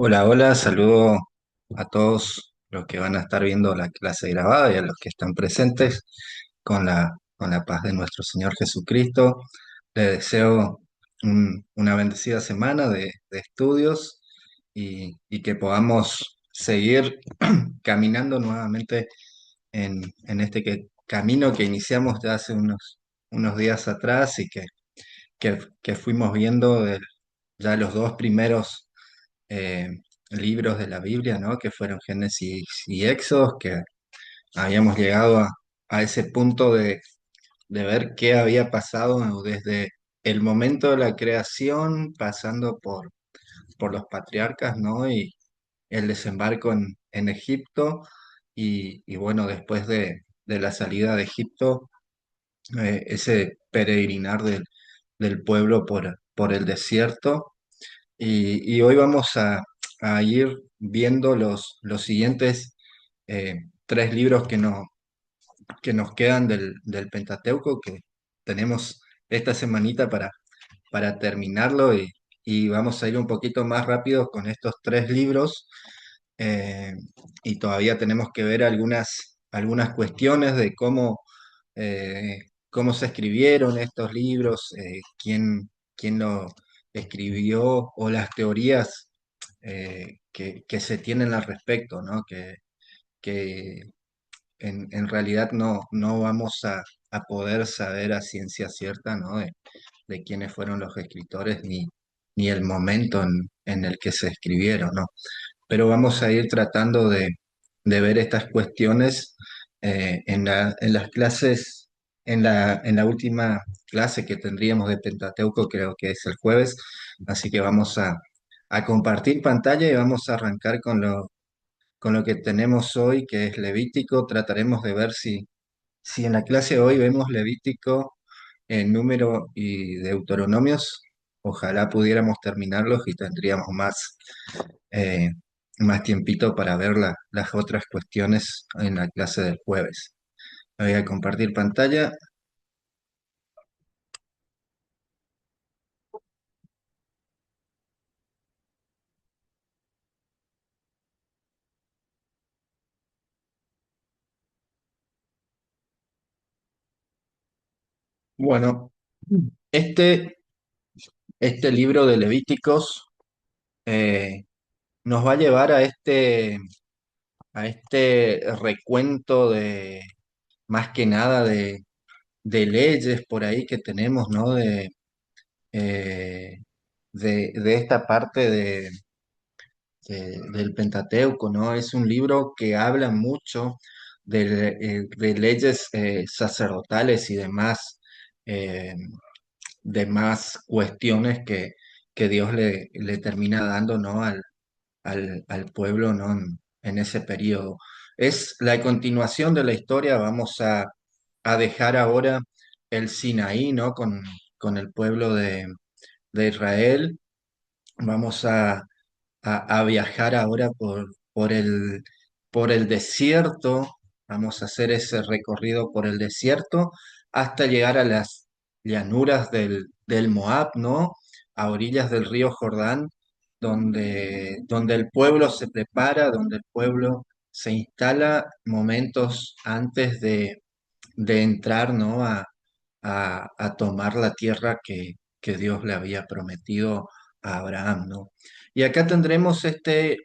Hola, hola, saludo a todos los que van a estar viendo la clase grabada y a los que están presentes con la paz de nuestro Señor Jesucristo. Les deseo una bendecida semana de estudios y que podamos seguir caminando nuevamente en este camino que iniciamos ya hace unos días atrás y que fuimos viendo ya los dos primeros eh, libros de la Biblia, ¿no? Que fueron Génesis y Éxodos, que habíamos llegado a ese punto de ver qué había pasado, ¿no? Desde el momento de la creación, pasando por los patriarcas, ¿no? Y el desembarco en Egipto, y bueno, después de la salida de Egipto, ese peregrinar del pueblo por el desierto. Y hoy vamos a ir viendo los siguientes tres libros que nos quedan del Pentateuco, que tenemos esta semanita para terminarlo y vamos a ir un poquito más rápido con estos tres libros. eh, y todavía tenemos que ver algunas cuestiones de cómo se escribieron estos libros, quién lo escribió o las teorías que se tienen al respecto, ¿no? Que en realidad no vamos a poder saber a ciencia cierta, ¿no? De quiénes fueron los escritores ni el momento en el que se escribieron, ¿no? Pero vamos a ir tratando de ver estas cuestiones en las clases, en la última clase que tendríamos de Pentateuco, creo que es el jueves, así que vamos a compartir pantalla y vamos a arrancar con lo que tenemos hoy, que es Levítico. Trataremos de ver si en la clase de hoy vemos Levítico, Número y Deuteronomios. Ojalá pudiéramos terminarlos y tendríamos eh, más tiempito para ver las otras cuestiones en la clase del jueves. Voy a compartir pantalla. Bueno, este, este libro de Levíticos eh, nos va a llevar a este recuento más que nada de leyes por ahí que tenemos, ¿no? Eh, de esta parte del Pentateuco, ¿no? Es un libro que habla mucho de leyes sacerdotales y eh, demás cuestiones que Dios le termina dando, ¿no? al pueblo, ¿no? En ese periodo. Es la continuación de la historia. Vamos a dejar ahora el Sinaí, ¿no? Con el pueblo de Israel. Vamos a viajar ahora por el desierto. Vamos a hacer ese recorrido por el desierto hasta llegar a las llanuras del Moab, ¿no? A orillas del río Jordán, donde el pueblo se prepara, donde el pueblo se instala momentos antes de entrar, ¿no? A tomar la tierra que Dios le había prometido a Abraham, ¿no? Y acá tendremos este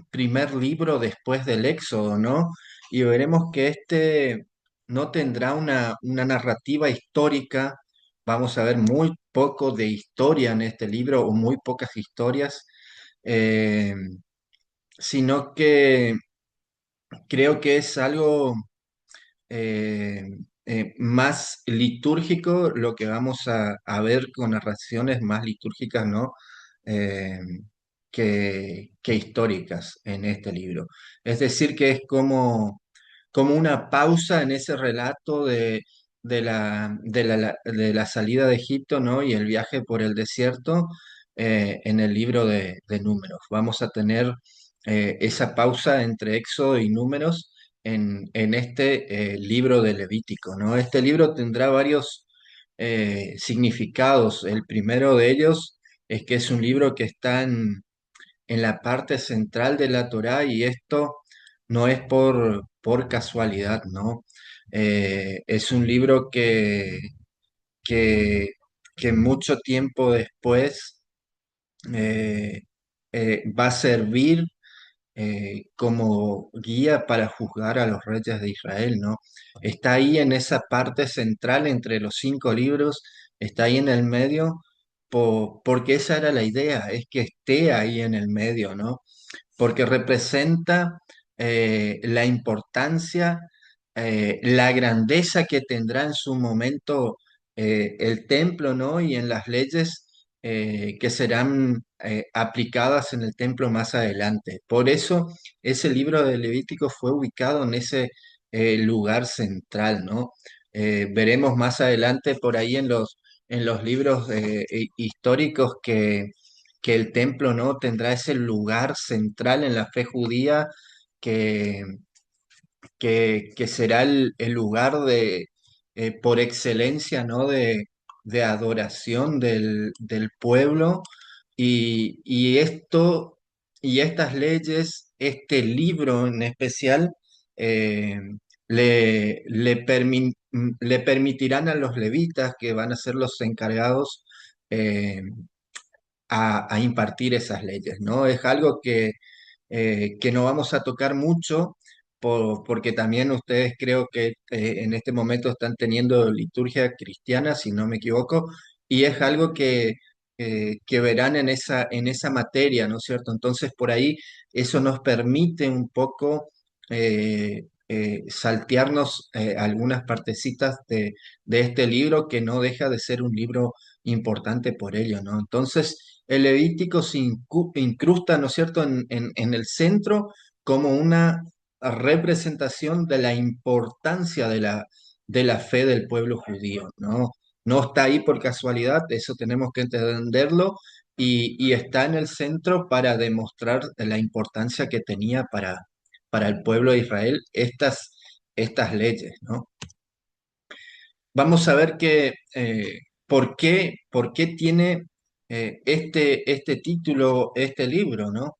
primer libro después del Éxodo, ¿no? Y veremos que este no tendrá una narrativa histórica. Vamos a ver muy poco de historia en este libro, o muy pocas historias, eh, sino que creo que es algo eh, más litúrgico, lo que vamos a ver con narraciones más litúrgicas, ¿no? Eh, que históricas en este libro. Es decir, que es como una pausa en ese relato de la salida de Egipto, ¿no? Y el viaje por el desierto en el libro de Números. Vamos a tener esa pausa entre Éxodo y Números en este libro de Levítico, ¿no? Este libro tendrá varios significados. El primero de ellos es que es un libro que está en la parte central de la Torá y esto no es por casualidad, ¿no? Es un libro que, que mucho tiempo después eh, va a servir como guía para juzgar a los reyes de Israel, ¿no? Está ahí en esa parte central entre los cinco libros, está ahí en el medio, porque esa era la idea, es que esté ahí en el medio, ¿no? Porque representa la importancia, la grandeza que tendrá en su momento el templo, ¿no? Y en las leyes que serán aplicadas en el templo más adelante. Por eso ese libro de Levítico fue ubicado en ese lugar central, ¿no? Veremos más adelante por ahí en los libros históricos que el templo no tendrá ese lugar central en la fe judía que, que será el lugar de, por excelencia, ¿no? De adoración del pueblo y esto y estas leyes, este libro en especial, eh, le permitirán a los levitas, que van a ser los encargados, eh, a impartir esas leyes, ¿no? Es algo que no vamos a tocar mucho porque también ustedes creo que en este momento están teniendo liturgia cristiana, si no me equivoco, y es algo que verán en esa materia, ¿no es cierto? Entonces, por ahí eso nos permite un poco saltearnos algunas partecitas de este libro que no deja de ser un libro importante por ello, ¿no? Entonces, el Levítico se incrusta, ¿no es cierto?, en el centro como una representación de la importancia de la fe del pueblo judío, ¿no? No está ahí por casualidad, eso tenemos que entenderlo, y está en el centro para demostrar la importancia que tenía para el pueblo de Israel estas leyes, ¿no? Vamos a ver por qué tiene este título, este libro, ¿no?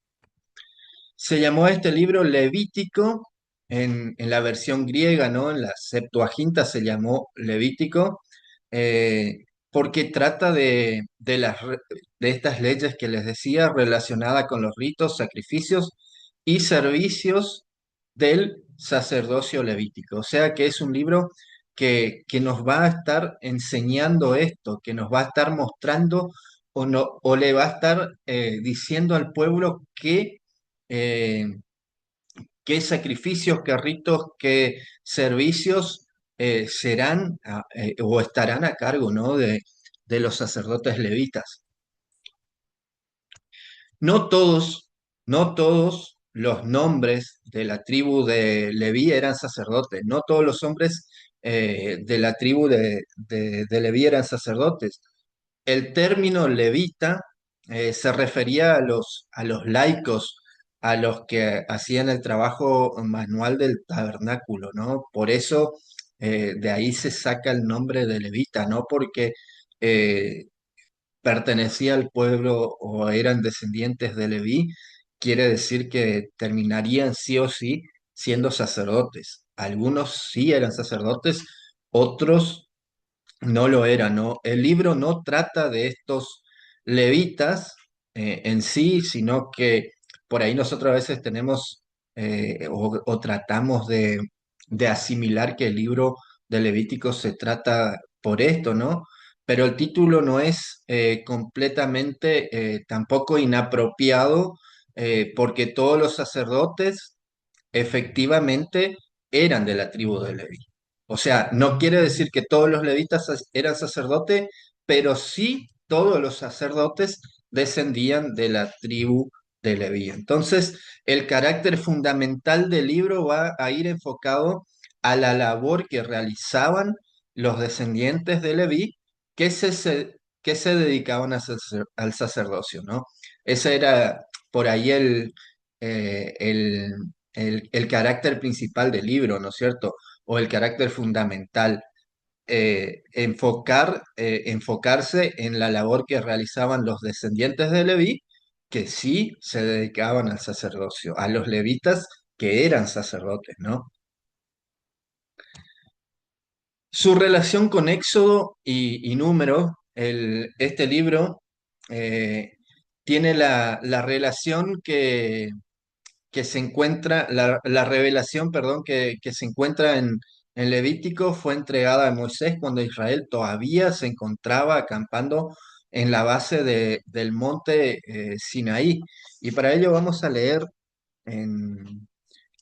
Se llamó este libro Levítico en la versión griega, ¿no? En la Septuaginta se llamó Levítico, eh, porque trata de estas leyes que les decía, relacionadas con los ritos, sacrificios y servicios del sacerdocio levítico. O sea que es un libro que nos va a estar enseñando esto, que nos va a estar mostrando o, no, o le va a estar diciendo al pueblo eh, qué sacrificios, qué ritos, qué servicios serán o estarán a cargo, ¿no? De los sacerdotes levitas. No todos, no todos los nombres de la tribu de Leví eran sacerdotes, no todos los hombres de la tribu de Leví eran sacerdotes. El término levita se refería a los laicos, a los que hacían el trabajo manual del tabernáculo, ¿no? Por eso de ahí se saca el nombre de levita, ¿no? Porque eh, pertenecía al pueblo o eran descendientes de Leví, quiere decir que terminarían sí o sí siendo sacerdotes. Algunos sí eran sacerdotes, otros no lo era, ¿no? El libro no trata de estos levitas en sí, sino que por ahí nosotros a veces tenemos o tratamos de asimilar que el libro de Levítico se trata por esto, ¿no? Pero el título no es completamente tampoco inapropiado porque todos los sacerdotes efectivamente eran de la tribu de Leví. O sea, no quiere decir que todos los levitas eran sacerdotes, pero sí todos los sacerdotes descendían de la tribu de Leví. Entonces, el carácter fundamental del libro va a ir enfocado a la labor que realizaban los descendientes de Leví que se dedicaban al sacerdocio, ¿no? Ese era por ahí eh, el, el carácter principal del libro, ¿no es cierto? O el carácter fundamental, enfocarse en la labor que realizaban los descendientes de Leví, que sí se dedicaban al sacerdocio, a los levitas que eran sacerdotes, ¿no? Su relación con Éxodo y Número, este libro, eh, tiene la relación que se encuentra, la revelación, perdón, que se encuentra en Levítico fue entregada a Moisés cuando Israel todavía se encontraba acampando en la base del monte Sinaí. Y para ello vamos a leer en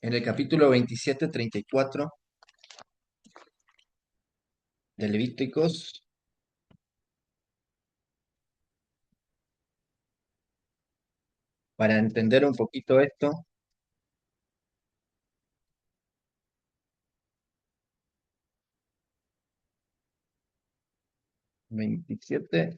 el capítulo 27-34 de Levíticos, para entender un poquito esto. 27-34,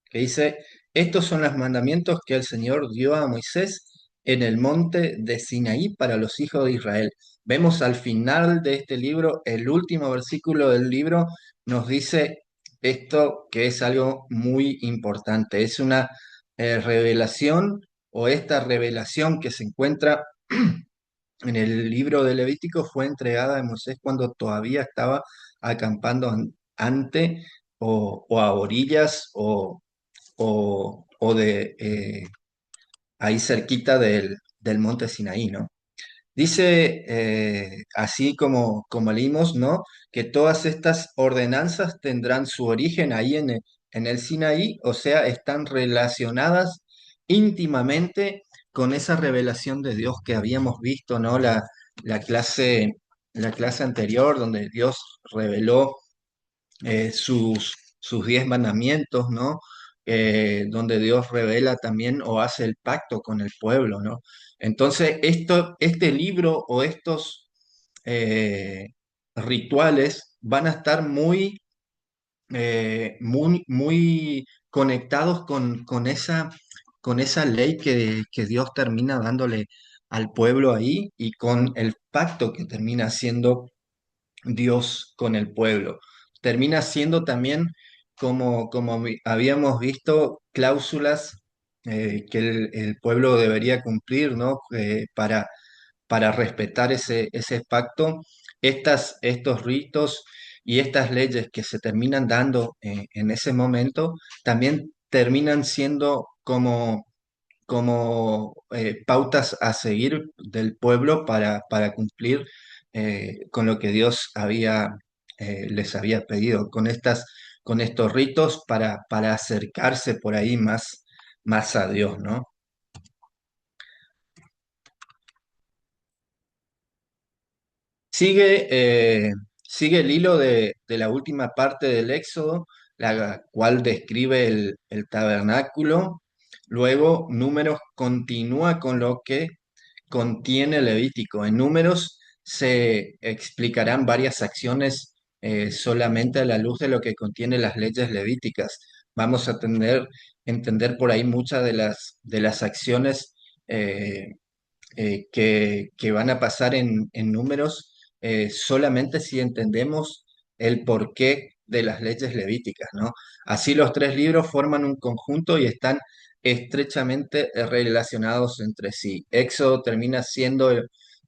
que dice, estos son los mandamientos que el Señor dio a Moisés en el monte de Sinaí para los hijos de Israel. Vemos al final de este libro, el último versículo del libro nos dice esto que es algo muy importante. Es una revelación o esta revelación que se encuentra en el libro de Levítico fue entregada a Moisés cuando todavía estaba acampando ante o a orillas o de ahí cerquita del monte Sinaí, ¿no? Dice, así como leímos, ¿no? Que todas estas ordenanzas tendrán su origen ahí en el Sinaí, o sea, están relacionadas íntimamente con esa revelación de Dios que habíamos visto, ¿no? La clase, la clase anterior, donde Dios reveló sus 10 mandamientos, ¿no? Donde Dios revela también o hace el pacto con el pueblo, ¿no? Entonces, este libro o estos eh, rituales van a estar muy conectados con esa ley que Dios termina dándole al pueblo ahí y con el pacto que termina haciendo Dios con el pueblo. Termina siendo también, como habíamos visto, cláusulas que el pueblo debería cumplir, ¿no? Para respetar ese pacto. Estos ritos y estas leyes que se terminan dando en ese momento también terminan siendo como pautas a seguir del pueblo para cumplir con lo que Dios les había pedido, con estos ritos para acercarse por ahí más a Dios, ¿no? Sigue, sigue el hilo de la última parte del Éxodo, la cual describe el tabernáculo. Luego, Números continúa con lo que contiene Levítico. En Números se explicarán varias acciones solamente a la luz de lo que contiene las leyes levíticas. Vamos a entender por ahí muchas de las acciones que van a pasar en Números solamente si entendemos el porqué de las leyes levíticas, ¿no? Así los tres libros forman un conjunto y están estrechamente relacionados entre sí. Éxodo termina siendo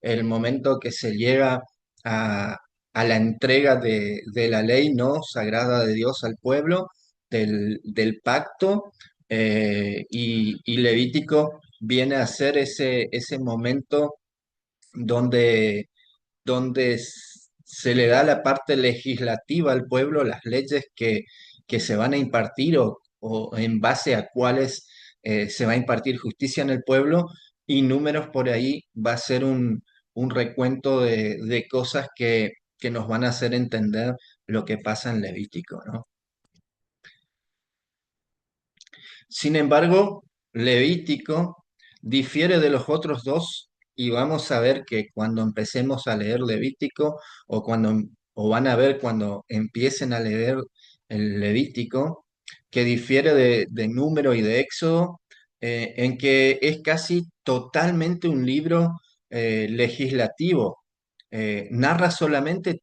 el momento que se llega a, a la entrega de la ley, ¿no? Sagrada de Dios al pueblo, del pacto, y Levítico viene a ser ese momento donde, se le da la parte legislativa al pueblo, las leyes que se van a impartir o en base a cuáles se va a impartir justicia en el pueblo, y Números por ahí va a ser un recuento de cosas que nos van a hacer entender lo que pasa en Levítico, ¿no? Sin embargo, Levítico difiere de los otros dos y vamos a ver que cuando empecemos a leer Levítico o van a ver cuando empiecen a leer el Levítico, que difiere de Número y de Éxodo, en que es casi totalmente un libro legislativo. Narra solamente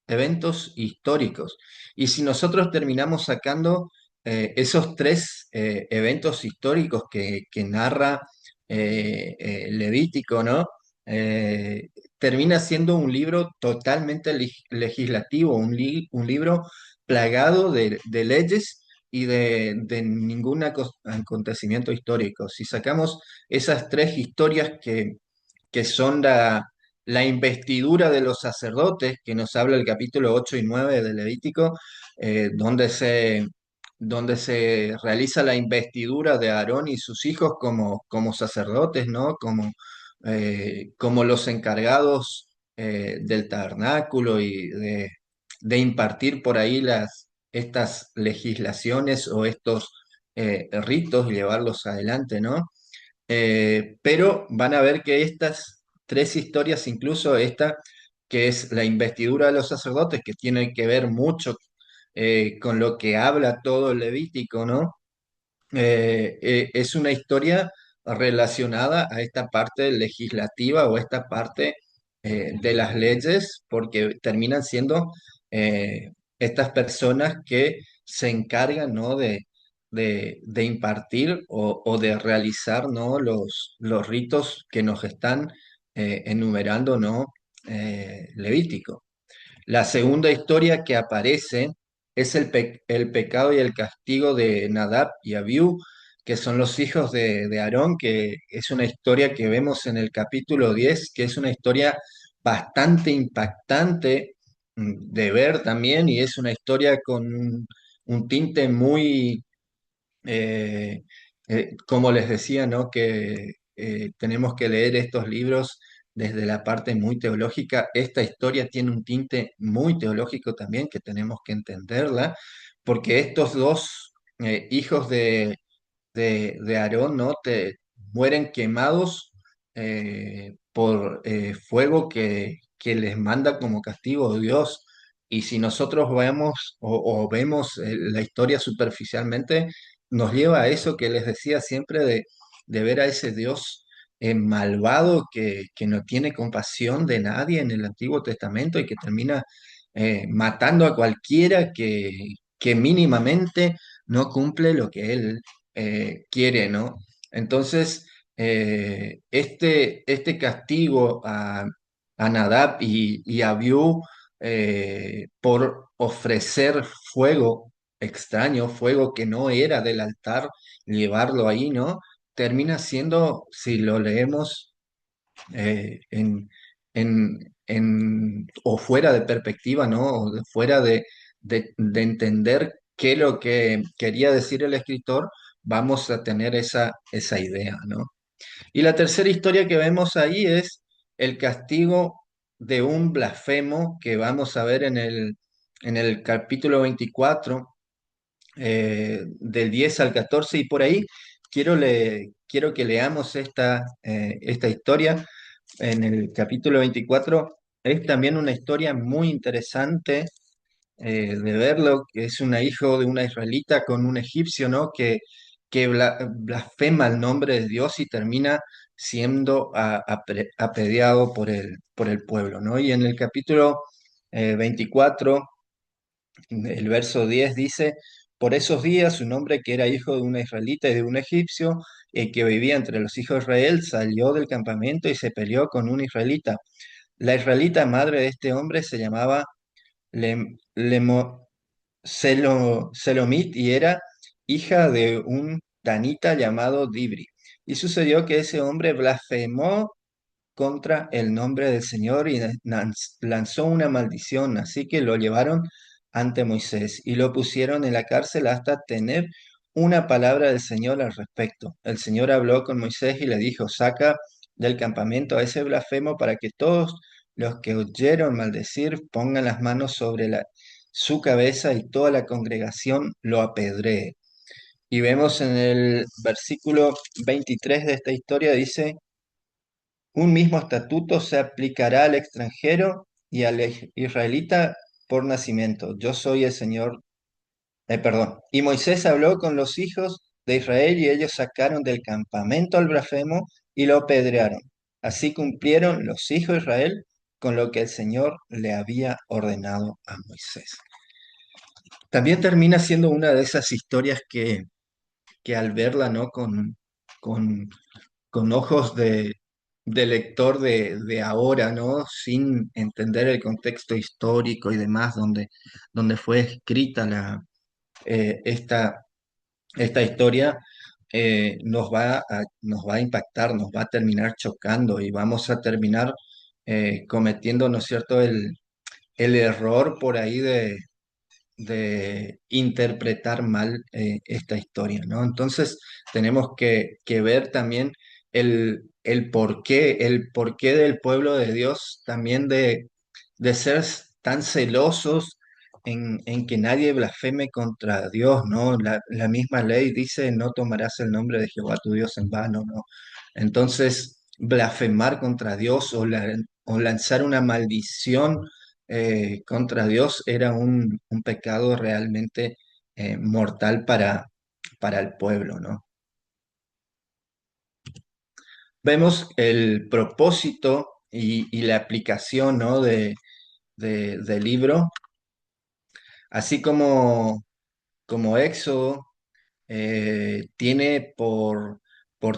eventos históricos. Y si nosotros terminamos sacando esos tres eventos históricos que narra Levítico, ¿no? Eh, Termina siendo un libro totalmente legislativo, un libro plagado de leyes y de ningún acontecimiento histórico. Si sacamos esas tres historias que son la investidura de los sacerdotes, que nos habla el capítulo 8 y 9 de Levítico, donde se realiza la investidura de Aarón y sus hijos como sacerdotes, ¿no? Como los encargados del tabernáculo y de impartir por ahí estas legislaciones o estos ritos y llevarlos adelante, ¿no? Pero van a ver que estas tres historias, incluso esta, que es la investidura de los sacerdotes, que tiene que ver mucho con lo que habla todo el Levítico, ¿no? Es una historia relacionada a esta parte legislativa o esta parte de las leyes, porque terminan siendo eh, estas personas que se encargan, ¿no? de impartir o de realizar, ¿no? los ritos que nos están enumerando, ¿no? Levítico. La segunda historia que aparece es el pecado y el castigo de Nadab y Abiú, que son los hijos de Aarón, que es una historia que vemos en el capítulo 10, que es una historia bastante impactante de ver también, y es una historia con un tinte muy eh, como les decía, ¿no? Que tenemos que leer estos libros desde la parte muy teológica. Esta historia tiene un tinte muy teológico también, que tenemos que entenderla, porque estos dos hijos de Aarón, ¿no? Mueren quemados por fuego que les manda como castigo Dios. Y si nosotros vemos o vemos la historia superficialmente, nos lleva a eso que les decía siempre de ver a ese Dios malvado que no tiene compasión de nadie en el Antiguo Testamento y que termina matando a cualquiera que mínimamente no cumple lo que él quiere, ¿no? Entonces, este castigo a Nadab y a Abiú por ofrecer fuego extraño, fuego que no era del altar, llevarlo ahí, ¿no? Termina siendo, si lo leemos o fuera de perspectiva, ¿no? O fuera de entender qué es lo que quería decir el escritor, vamos a tener esa idea, ¿no? Y la tercera historia que vemos ahí es el castigo de un blasfemo que vamos a ver en el capítulo 24 del 10 al 14 y por ahí quiero que leamos esta historia en el capítulo 24. Es también una historia muy interesante de verlo, que es una hijo de una israelita con un egipcio, ¿no? Que blasfema el nombre de Dios y termina siendo apedreado por el pueblo, ¿no? Y en el capítulo 24 el verso 10 dice, por esos días un hombre que era hijo de una israelita y de un egipcio, que vivía entre los hijos de Israel, salió del campamento y se peleó con un israelita. La israelita madre de este hombre se llamaba Lemo- Selomit y era hija de un danita llamado Dibri. Y sucedió que ese hombre blasfemó contra el nombre del Señor y lanzó una maldición, así que lo llevaron ante Moisés y lo pusieron en la cárcel hasta tener una palabra del Señor al respecto. El Señor habló con Moisés y le dijo, saca del campamento a ese blasfemo para que todos los que oyeron maldecir pongan las manos sobre su cabeza y toda la congregación lo apedree. Y vemos en el versículo 23 de esta historia, dice, un mismo estatuto se aplicará al extranjero y al israelita por nacimiento. Yo soy el Señor, perdón. Y Moisés habló con los hijos de Israel y ellos sacaron del campamento al blasfemo y lo apedrearon. Así cumplieron los hijos de Israel con lo que el Señor le había ordenado a Moisés. También termina siendo una de esas historias que al verla, ¿no? Con, con ojos de lector de ahora, ¿no? Sin entender el contexto histórico y demás, donde fue escrita esta historia, nos va a impactar, nos va a terminar chocando y vamos a terminar cometiendo, ¿no es cierto?, el error por ahí de interpretar mal esta historia, ¿no? Entonces tenemos que ver también el porqué del pueblo de Dios, también de ser tan celosos en que nadie blasfeme contra Dios, ¿no? La misma ley dice, no tomarás el nombre de Jehová tu Dios en vano, ¿no? Entonces, blasfemar contra Dios o lanzar una maldición contra Dios era un pecado realmente mortal para el pueblo, ¿no? Vemos el propósito y la aplicación, ¿no? Del libro, así como Éxodo tiene por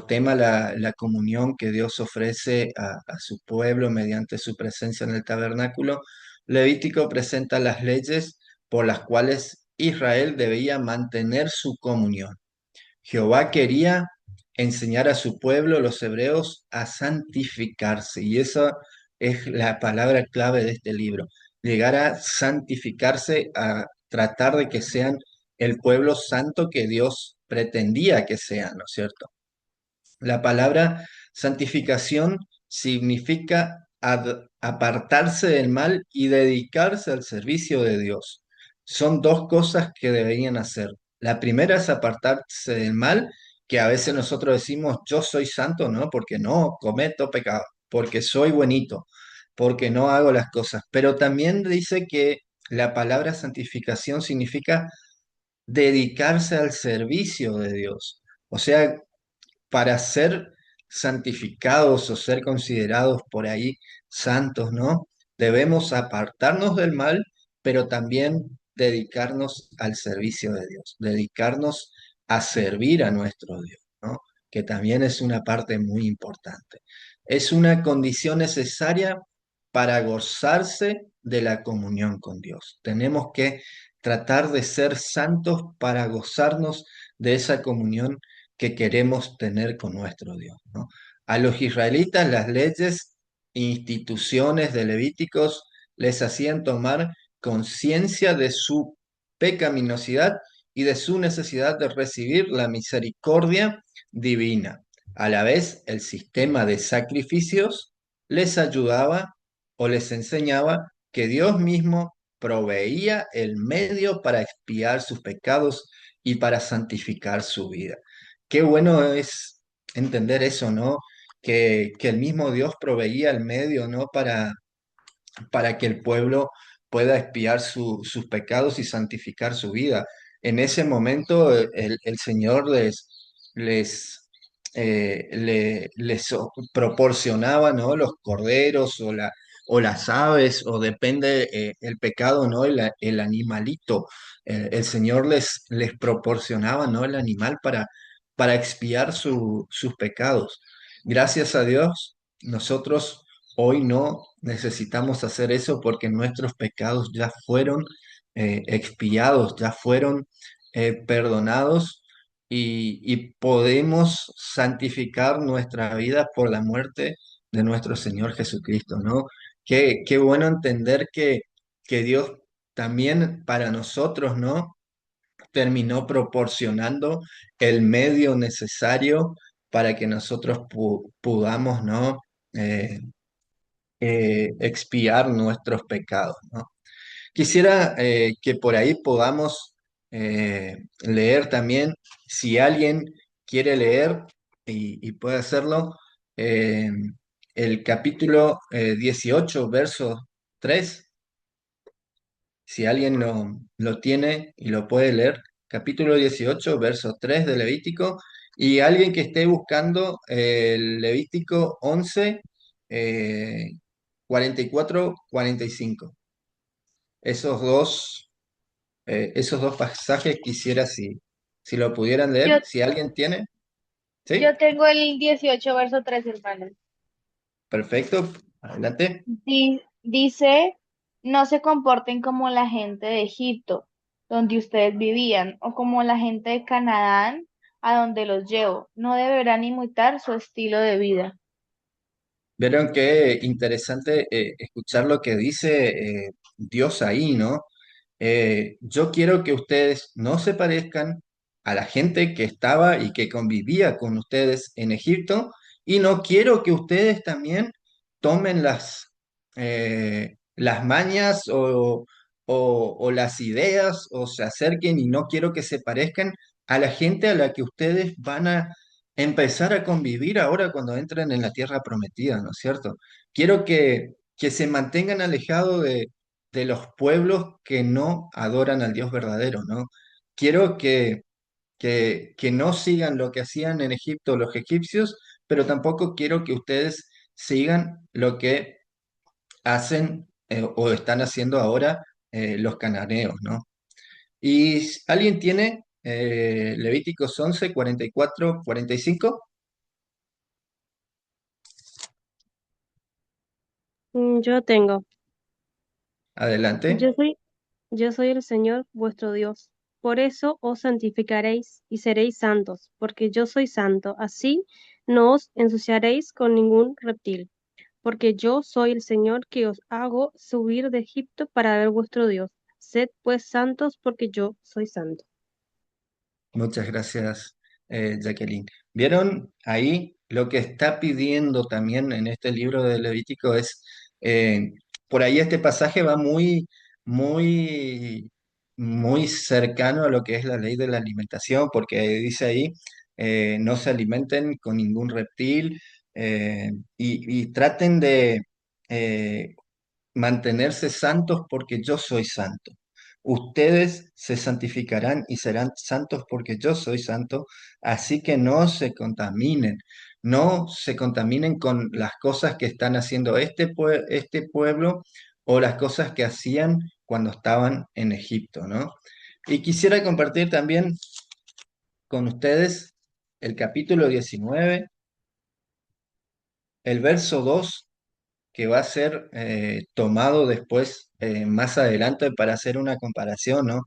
tema la comunión que Dios ofrece a su pueblo mediante su presencia en el tabernáculo. Levítico presenta las leyes por las cuales Israel debía mantener su comunión. Jehová quería enseñar a su pueblo, los hebreos, a santificarse. Y esa es la palabra clave de este libro. Llegar a santificarse, a tratar de que sean el pueblo santo que Dios pretendía que sean, ¿no es cierto? La palabra santificación significa apartarse del mal y dedicarse al servicio de Dios. Son dos cosas que deberían hacer. La primera es apartarse del mal, que a veces nosotros decimos yo soy santo, ¿no? Porque no cometo pecado, porque soy buenito, porque no hago las cosas. Pero también dice que la palabra santificación significa dedicarse al servicio de Dios. O sea, para ser santificados o ser considerados por ahí santos, ¿no? Debemos apartarnos del mal, pero también dedicarnos al servicio de Dios, dedicarnos a servir a nuestro Dios, ¿no? Que también es una parte muy importante. Es una condición necesaria para gozarse de la comunión con Dios. Tenemos que tratar de ser santos para gozarnos de esa comunión que queremos tener con nuestro Dios, ¿no? A los israelitas las leyes e instituciones de Levíticos les hacían tomar conciencia de su pecaminosidad y de su necesidad de recibir la misericordia divina. A la vez, el sistema de sacrificios les ayudaba o les enseñaba que Dios mismo proveía el medio para expiar sus pecados y para santificar su vida. Qué bueno es entender eso, ¿no? Que el mismo Dios proveía el medio, ¿no? Para que el pueblo pueda expiar sus pecados y santificar su vida. En ese momento el Señor proporcionaba, ¿no? Los corderos o las aves, o depende el pecado, ¿no? El animalito. El Señor les proporcionaba, ¿no? El animal para expiar sus pecados. Gracias a Dios, nosotros hoy no necesitamos hacer eso porque nuestros pecados ya fueron expiados, ya fueron perdonados y podemos santificar nuestra vida por la muerte de nuestro Señor Jesucristo, ¿no? Qué bueno entender que Dios también para nosotros, ¿no? Terminó proporcionando el medio necesario para que nosotros podamos, ¿no? Eh, expiar nuestros pecados, ¿no? Quisiera que por ahí podamos leer también, si alguien quiere leer y puede hacerlo, eh, el capítulo 18, verso 3, si alguien lo tiene y lo puede leer, capítulo 18, verso 3 de Levítico, y alguien que esté buscando el Levítico 11, 44, 45. Esos dos pasajes quisiera si lo pudieran Yo, leer, si alguien tiene, ¿sí? yo tengo el 18 verso 3, hermano. Perfecto, adelante. Dice, no se comporten como la gente de Egipto, donde ustedes vivían, o como la gente de Canaán, a donde los llevo. No deberán imitar su estilo de vida. Vieron qué interesante escuchar lo que dice Dios ahí, ¿no? Yo quiero que ustedes no se parezcan a la gente que estaba y que convivía con ustedes en Egipto, y no quiero que ustedes también tomen las mañas o las ideas o se acerquen, y no quiero que se parezcan a la gente a la que ustedes van a empezar a convivir ahora cuando entren en la tierra prometida, ¿no es cierto? Quiero que se mantengan alejados de los pueblos que no adoran al Dios verdadero, ¿no? Quiero que no sigan lo que hacían en Egipto los egipcios, pero tampoco quiero que ustedes sigan lo que hacen o están haciendo ahora los cananeos, ¿no? ¿Y alguien tiene Levíticos 11, 44, 45? Yo tengo. Adelante. Yo soy, yo soy el Señor vuestro Dios. Por eso os santificaréis y seréis santos, porque yo soy santo. Así no os ensuciaréis con ningún reptil, porque yo soy el Señor que os hago subir de Egipto para ver vuestro Dios. Sed pues santos, porque yo soy santo. Muchas gracias, Jacqueline. ¿Vieron ahí lo que está pidiendo también en este libro de Levítico? Eh, por ahí este pasaje va muy, muy cercano a lo que es la ley de la alimentación, porque dice ahí, no se alimenten con ningún reptil, y traten de eh, mantenerse santos porque yo soy santo. Ustedes se santificarán y serán santos porque yo soy santo, así que no se contaminen con las cosas que están haciendo este pueblo o las cosas que hacían cuando estaban en Egipto, ¿no? Y quisiera compartir también con ustedes el capítulo 19, el verso 2, que va a ser tomado después, más adelante, para hacer una comparación, ¿no?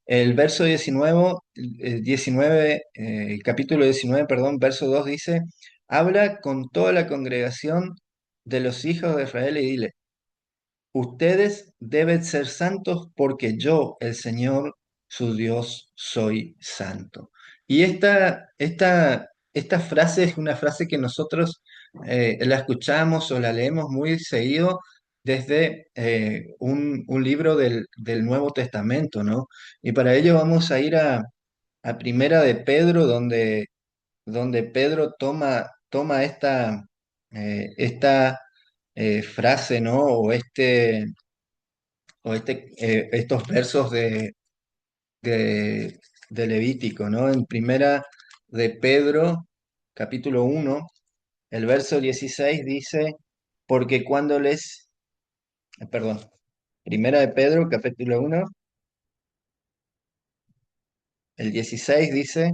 El verso 19, el capítulo 19, perdón, verso 2 dice, habla con toda la congregación de los hijos de Israel y dile, ustedes deben ser santos porque yo, el Señor, su Dios, soy santo. Y esta frase es una frase que nosotros la escuchamos o la leemos muy seguido desde un libro del Nuevo Testamento, ¿no? Y para ello vamos a ir a Primera de Pedro, donde Pedro toma esta frase, ¿no? Estos versos de, de Levítico, ¿no? En Primera de Pedro, capítulo 1, el verso 16 dice, porque perdón, Primera de Pedro, capítulo 1, el 16 dice,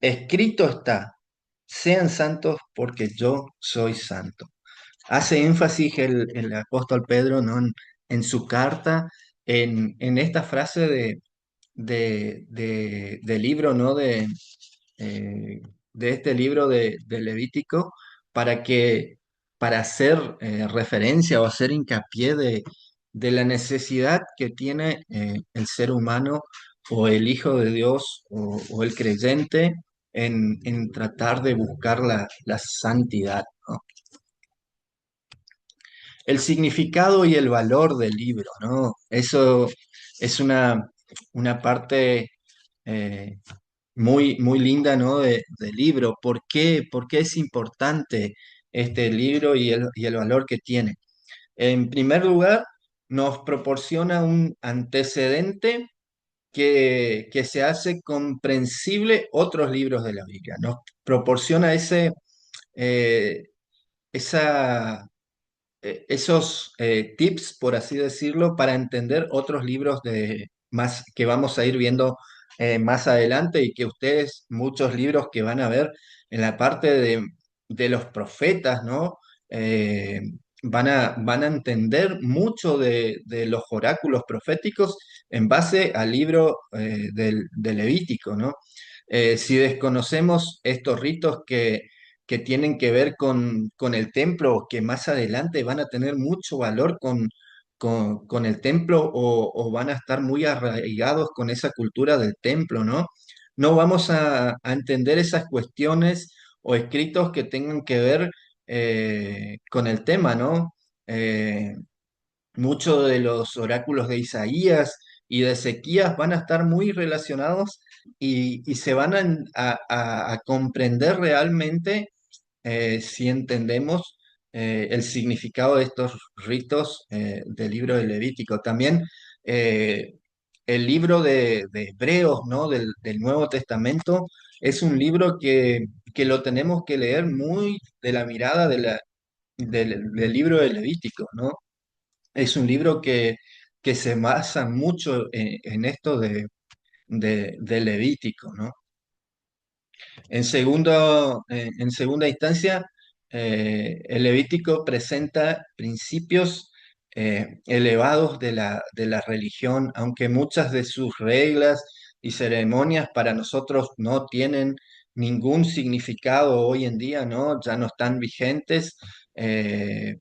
escrito está, sean santos porque yo soy santo. Hace énfasis el apóstol Pedro, ¿no? En su carta, en esta frase del libro, ¿no? Eh, de este libro de Levítico, para para hacer referencia o hacer hincapié de la necesidad que tiene el ser humano o el Hijo de Dios o el creyente en tratar de buscar la santidad, ¿no? El significado y el valor del libro, ¿no? Eso es una parte eh, muy linda, ¿no? Del libro. Por qué es importante este libro y el valor que tiene? En primer lugar, nos proporciona un antecedente que se hace comprensible otros libros de la Biblia. Nos proporciona eh, esa esos tips, por así decirlo, para entender otros libros más que vamos a ir viendo más adelante y que ustedes, muchos libros que van a ver en la parte de los profetas, ¿no? Eh, van a entender mucho de los oráculos proféticos en base al libro del Levítico, ¿no? Si desconocemos estos ritos que tienen que ver con el templo, que más adelante van a tener mucho valor con el templo o van a estar muy arraigados con esa cultura del templo, ¿no? No vamos a entender esas cuestiones o escritos que tengan que ver con el tema, ¿no? Eh, Muchos de los oráculos de Isaías y de Ezequías van a estar muy relacionados y se van a comprender realmente si entendemos el significado de estos ritos del libro de Levítico. También eh, el libro de Hebreos, ¿no? Del Nuevo Testamento es un libro que lo tenemos que leer muy de la mirada del libro de Levítico, ¿no? Es un libro que se basa mucho en esto de Levítico, ¿no? En segunda instancia, el Levítico presenta principios elevados de la religión, aunque muchas de sus reglas y ceremonias para nosotros no tienen ningún significado hoy en día, ¿no? Ya no están vigentes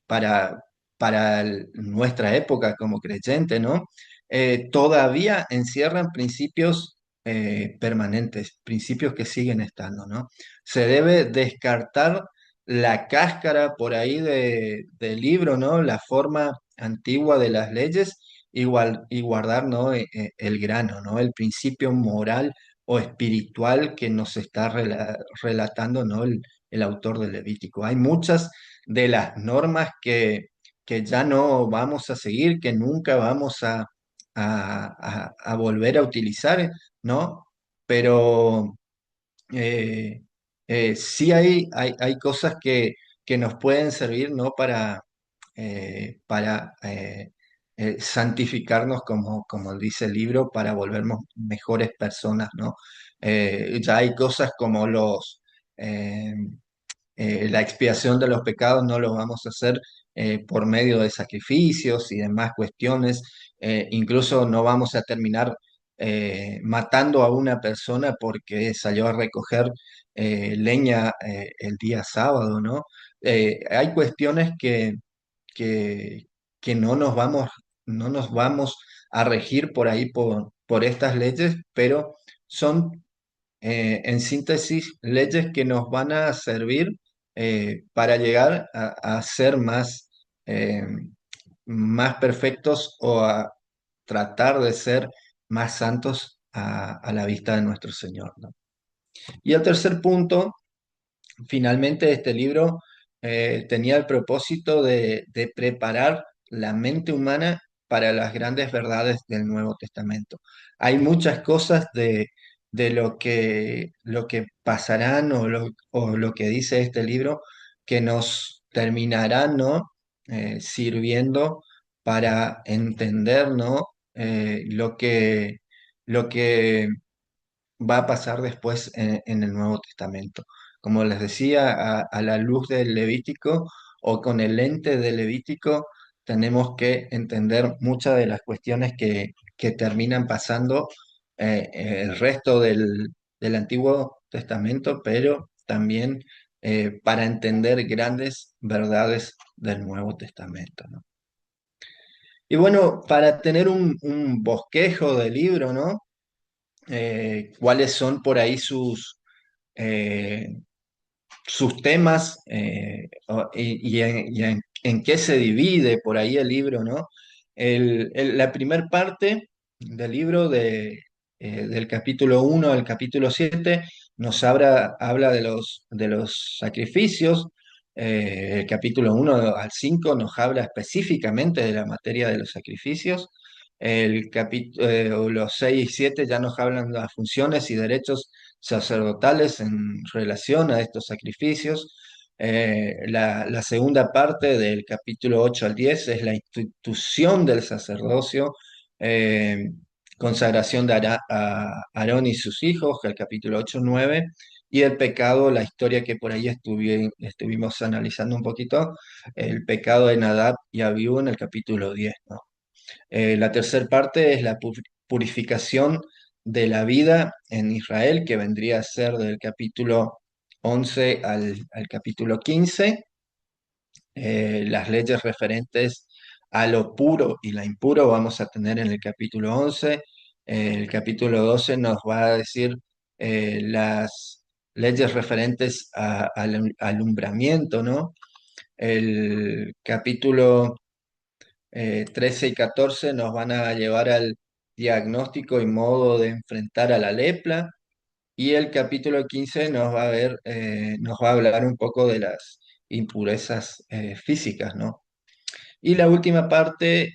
para nuestra época como creyente, ¿no? Todavía encierran principios permanentes, principios que siguen estando, ¿no? Se debe descartar la cáscara por ahí del libro, ¿no? La forma antigua de las leyes y guardar, ¿no? El grano, ¿no? El principio moral o espiritual que nos está relatando, ¿no? El autor del Levítico. Hay muchas de las normas que ya no vamos a seguir, que nunca vamos a volver a utilizar, ¿no? Pero sí hay cosas que nos pueden servir, ¿no? Para santificarnos, como dice el libro, para volvernos mejores personas, ¿no? Ya hay cosas como eh, la expiación de los pecados no lo vamos a hacer por medio de sacrificios y demás cuestiones. Incluso no vamos a terminar matando a una persona porque salió a recoger leña el día sábado, ¿no? Hay cuestiones que, que no nos vamos a regir por ahí por estas leyes, pero son en síntesis, leyes que nos van a servir para llegar a ser eh, más perfectos o a tratar de ser más santos a la vista de nuestro Señor, ¿no? Y el tercer punto, finalmente, este libro tenía el propósito de preparar la mente humana para las grandes verdades del Nuevo Testamento. Hay muchas cosas de lo que pasarán o lo que dice este libro que nos terminarán, ¿no? Sirviendo para entender, ¿no? Lo que va a pasar después en el Nuevo Testamento. Como les decía, a la luz del Levítico o con el lente del Levítico, tenemos que entender muchas de las cuestiones que terminan pasando el resto del Antiguo Testamento, pero también para entender grandes verdades del Nuevo Testamento, ¿no? Y bueno, para tener un bosquejo del libro, ¿no? Cuáles son por ahí eh, sus temas y en qué se divide por ahí el libro, ¿no? La primer parte del libro del capítulo 1 al capítulo 7 nos habla de los sacrificios. El capítulo 1 al 5 nos habla específicamente de la materia de los sacrificios. El capítulo 6 y 7 ya nos hablan de las funciones y derechos sacerdotales en relación a estos sacrificios. La segunda parte del capítulo 8 al 10 es la institución del sacerdocio, eh, consagración de a Aarón y sus hijos, que es el capítulo 8 9, y el pecado, la historia que por ahí estuvimos analizando un poquito, el pecado de Nadab y Abiú en el capítulo 10, ¿no? La tercera parte es la purificación de la vida en Israel, que vendría a ser del capítulo 11 al capítulo 15. Las leyes referentes a lo puro y lo impuro vamos a tener en el capítulo 11. El capítulo 12 nos va a decir las leyes referentes al alumbramiento, ¿no? El capítulo 13 y 14 nos van a llevar al diagnóstico y modo de enfrentar a la lepra. Y el capítulo 15 nos va a hablar un poco de las impurezas físicas, ¿no? Y la última parte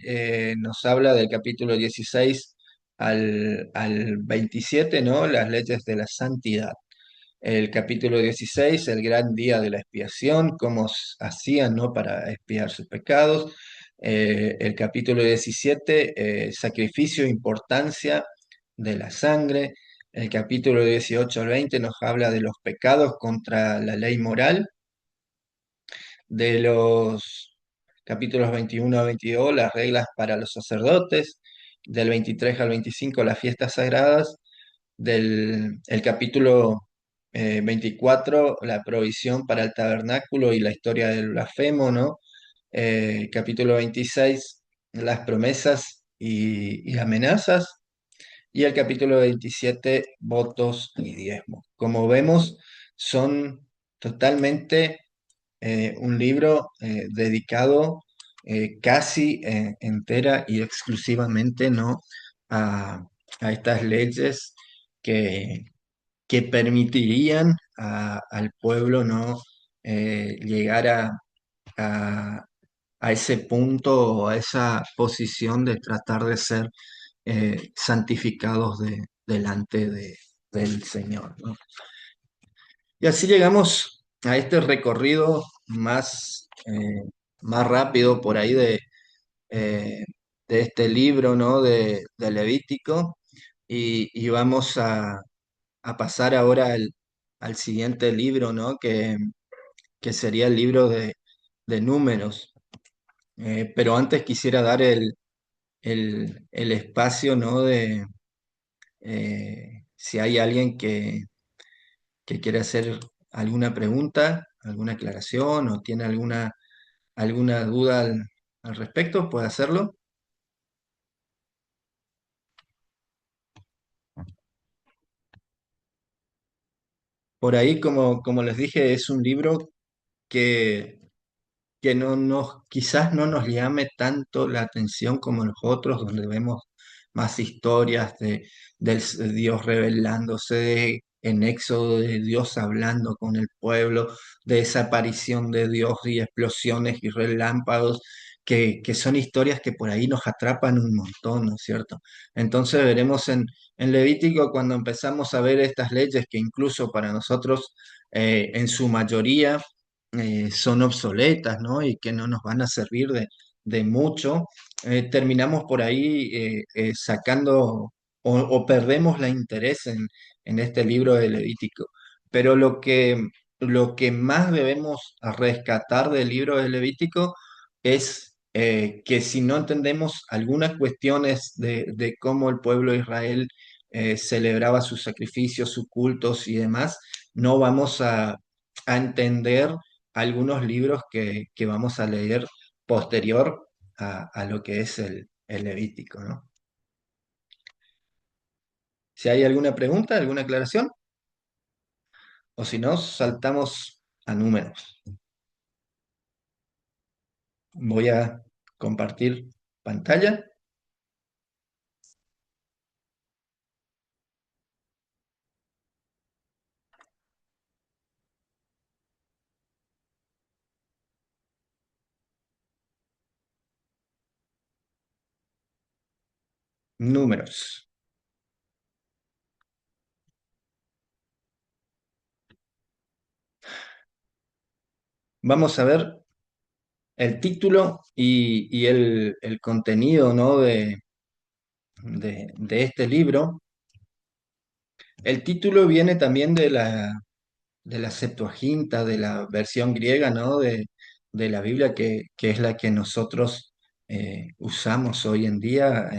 nos habla del capítulo 16 al 27, ¿no? Las leyes de la santidad. El capítulo 16, el gran día de la expiación, cómo hacían, ¿no? Para expiar sus pecados. El capítulo 17, sacrificio, importancia de la sangre. El capítulo 18 al 20 nos habla de los pecados contra la ley moral. De los capítulos 21 a 22, las reglas para los sacerdotes. Del 23 al 25, las fiestas sagradas. Del el capítulo 24, la provisión para el tabernáculo y la historia del blasfemo, ¿no? Capítulo 26, las promesas y amenazas. Y el capítulo 27, votos y diezmos. Como vemos, son totalmente un libro dedicado casi entera y exclusivamente, ¿no? a, a estas leyes que, que permitirían al pueblo, ¿no? Llegar a- a ese punto o a esa posición de tratar de ser santificados delante del Señor, ¿no? Y así llegamos a este recorrido más rápido por ahí eh, de este libro, ¿no? De Levítico. Y vamos a pasar ahora al siguiente libro, ¿no? Que sería el libro de Números. Pero antes quisiera dar el espacio, ¿no? De si hay alguien que quiere hacer alguna pregunta, alguna aclaración o tiene alguna duda al respecto, puede hacerlo. Por ahí, como les dije, es un libro que, que quizás no nos llame tanto la atención como los otros, donde vemos más historias de Dios revelándose, en Éxodo de Dios hablando con el pueblo, de esa aparición de Dios y explosiones y relámpagos, que son historias que por ahí nos atrapan un montón, ¿no es cierto? Entonces veremos en Levítico cuando empezamos a ver estas leyes que incluso para nosotros en su mayoría son obsoletas, ¿no? Y que no nos van a servir de mucho, terminamos por ahí sacando o perdemos la interés en este libro de Levítico. Pero lo que más debemos rescatar del libro de Levítico es que si no entendemos algunas cuestiones de cómo el pueblo de Israel celebraba sus sacrificios, sus cultos y demás, no vamos a entender algunos libros que vamos a leer posterior a lo que es el Levítico, ¿no? Si hay alguna pregunta, alguna aclaración, o si no, saltamos a números. Voy a compartir pantalla. Números. vamos a ver el título y el contenido, ¿no? de este libro. El título viene también de la Septuaginta, de la versión griega, ¿no? De la Biblia, que es la que nosotros usamos hoy en día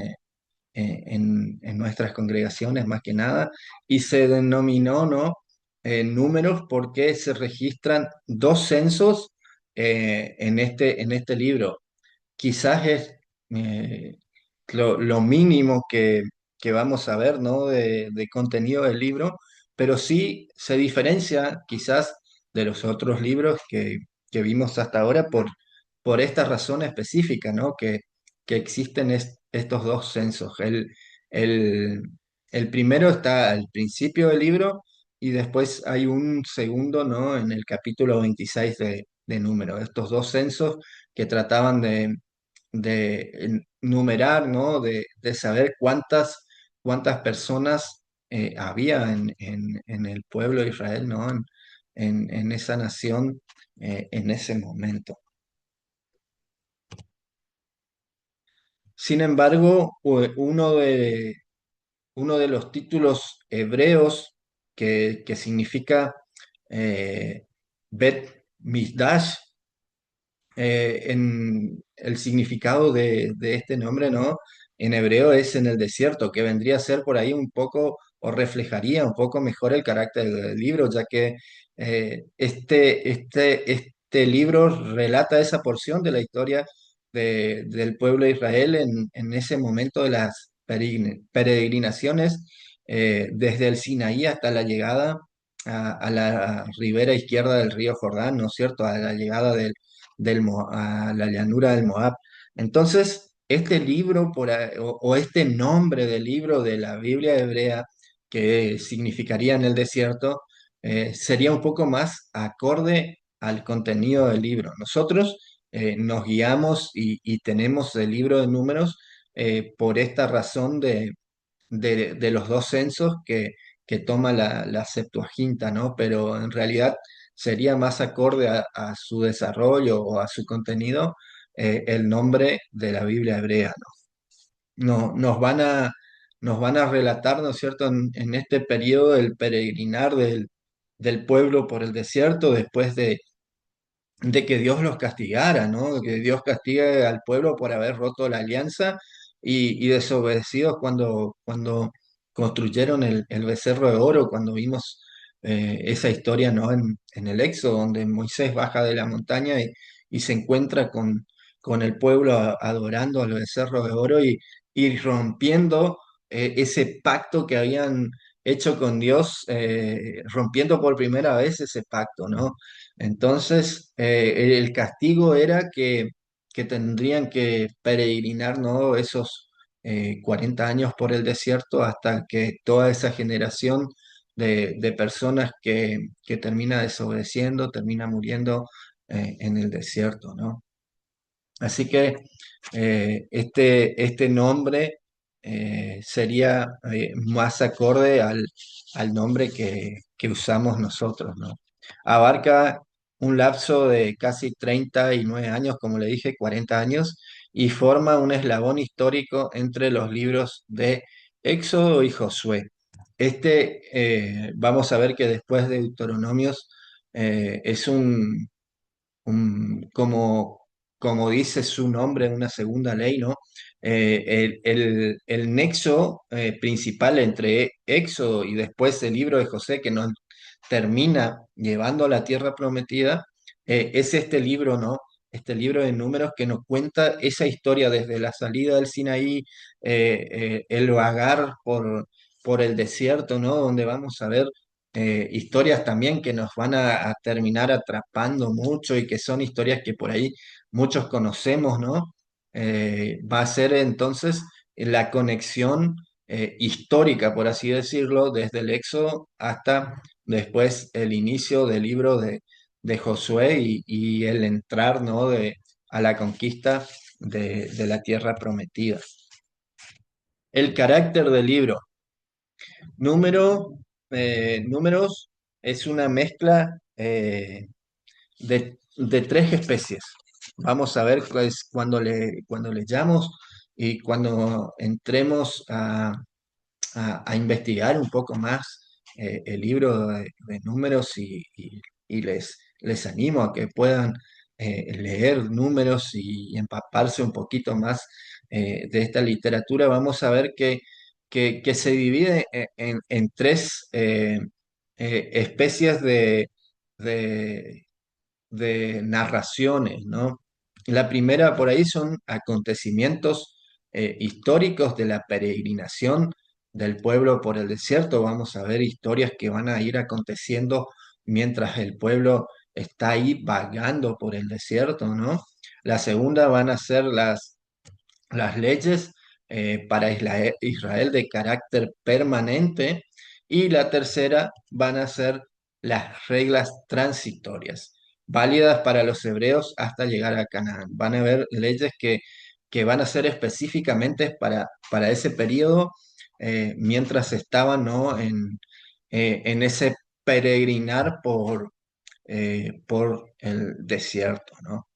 en nuestras congregaciones, más que nada, y se denominó, ¿no? Números porque se registran dos censos en este libro. Quizás es eh, lo mínimo que vamos a ver, ¿no? de contenido del libro, pero sí se diferencia quizás de los otros libros que vimos hasta ahora por esta razón específica, ¿no? Que existen estos dos censos. El, el primero está al principio del libro y después hay un segundo, ¿no? En el capítulo 26 de Números. Estos dos censos que trataban de numerar, ¿no? De saber cuántas personas había en el pueblo de Israel, ¿no? En esa nación en ese momento. Sin embargo, uno de los títulos hebreos que significa Bet Migdash, en el significado de este nombre, ¿no? En hebreo es en el desierto, que vendría a ser por ahí un poco, o reflejaría un poco mejor el carácter del libro, ya que este libro relata esa porción de la historia del pueblo de Israel en ese momento de las peregrinaciones, desde el Sinaí hasta la llegada a la ribera izquierda del río Jordán, ¿no es cierto? A la llegada a la llanura del Moab. Entonces, este libro o este nombre del libro de la Biblia hebrea, que significaría en el desierto, sería un poco más acorde al contenido del libro. Nosotros nos guiamos y tenemos el libro de Números por esta razón de los dos censos que toma la Septuaginta, ¿no? Pero en realidad sería más acorde a su desarrollo o a su contenido el nombre de la Biblia hebrea, ¿no? Nos van a relatar, ¿no es cierto?, en este periodo del peregrinar del pueblo por el desierto después de que Dios los castigara, ¿no? Que Dios castigue al pueblo por haber roto la alianza y desobedecidos cuando construyeron el becerro de oro, cuando vimos esa historia, ¿no? En el Éxodo, donde Moisés baja de la montaña y se encuentra con el pueblo adorando al becerro de oro y rompiendo ese pacto que habían hecho con Dios, rompiendo por primera vez ese pacto, ¿no? Entonces, el castigo era que tendrían que peregrinar, ¿no? Esos 40 años por el desierto hasta que toda esa generación de personas que termina desobedeciendo, termina muriendo en el desierto, ¿no? Así que este nombre sería más acorde al nombre que usamos nosotros, ¿no? Abarca un lapso de casi 39 años, como le dije, 40 años, y forma un eslabón histórico entre los libros de Éxodo y Josué. Vamos a ver que después de Deuteronomios es como dice su nombre en una segunda ley, ¿no? El nexo principal entre Éxodo y después el libro de José, que nos termina llevando a la tierra prometida, es este libro, ¿no? Este libro de números que nos cuenta esa historia desde la salida del Sinaí, el vagar por el desierto, ¿no? Donde vamos a ver historias también que nos van a terminar atrapando mucho y que son historias que por ahí muchos conocemos, ¿no? Va a ser entonces la conexión histórica, por así decirlo, desde el Éxodo hasta después el inicio del libro de Josué y el entrar, ¿no? a la conquista de la tierra prometida. El carácter del libro. Números es una mezcla de tres especies. Vamos a ver cuando leyamos y cuando entremos a investigar un poco más el libro de números y les animo a que puedan leer números y empaparse un poquito más de esta literatura. Vamos a ver que se divide en tres especies de de narraciones, ¿no? La primera por ahí son acontecimientos históricos de la peregrinación del pueblo por el desierto. Vamos a ver historias que van a ir aconteciendo mientras el pueblo está ahí vagando por el desierto, ¿no? La segunda van a ser las leyes para Israel de carácter permanente y la tercera van a ser las reglas transitorias, válidas para los hebreos hasta llegar a Canaán. Van a haber leyes que van a ser específicamente para ese periodo mientras estaban, ¿no? En ese peregrinar por el desierto, ¿no?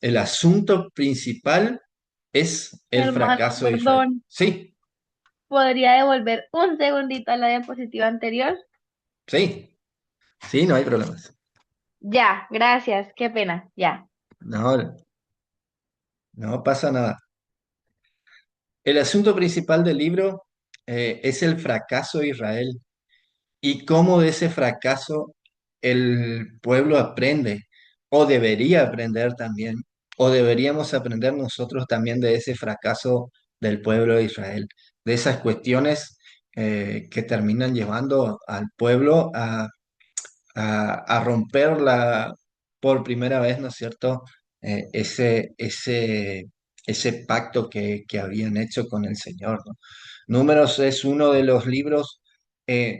El asunto principal es el Hermano, fracaso de Israel. perdón. Sí, ¿Podría devolver un segundito a la diapositiva anterior? sí, sí, no hay problemas. Ya, gracias. Qué pena. Ya. No, no pasa nada. El asunto principal del libro es el fracaso de Israel y cómo de ese fracaso el pueblo aprende, o debería aprender también, o deberíamos aprender nosotros también de ese fracaso del pueblo de Israel, de esas cuestiones que terminan llevando al pueblo a romper por primera vez, ¿no es cierto? Ese pacto que habían hecho con el Señor, ¿no? Números es uno de los libros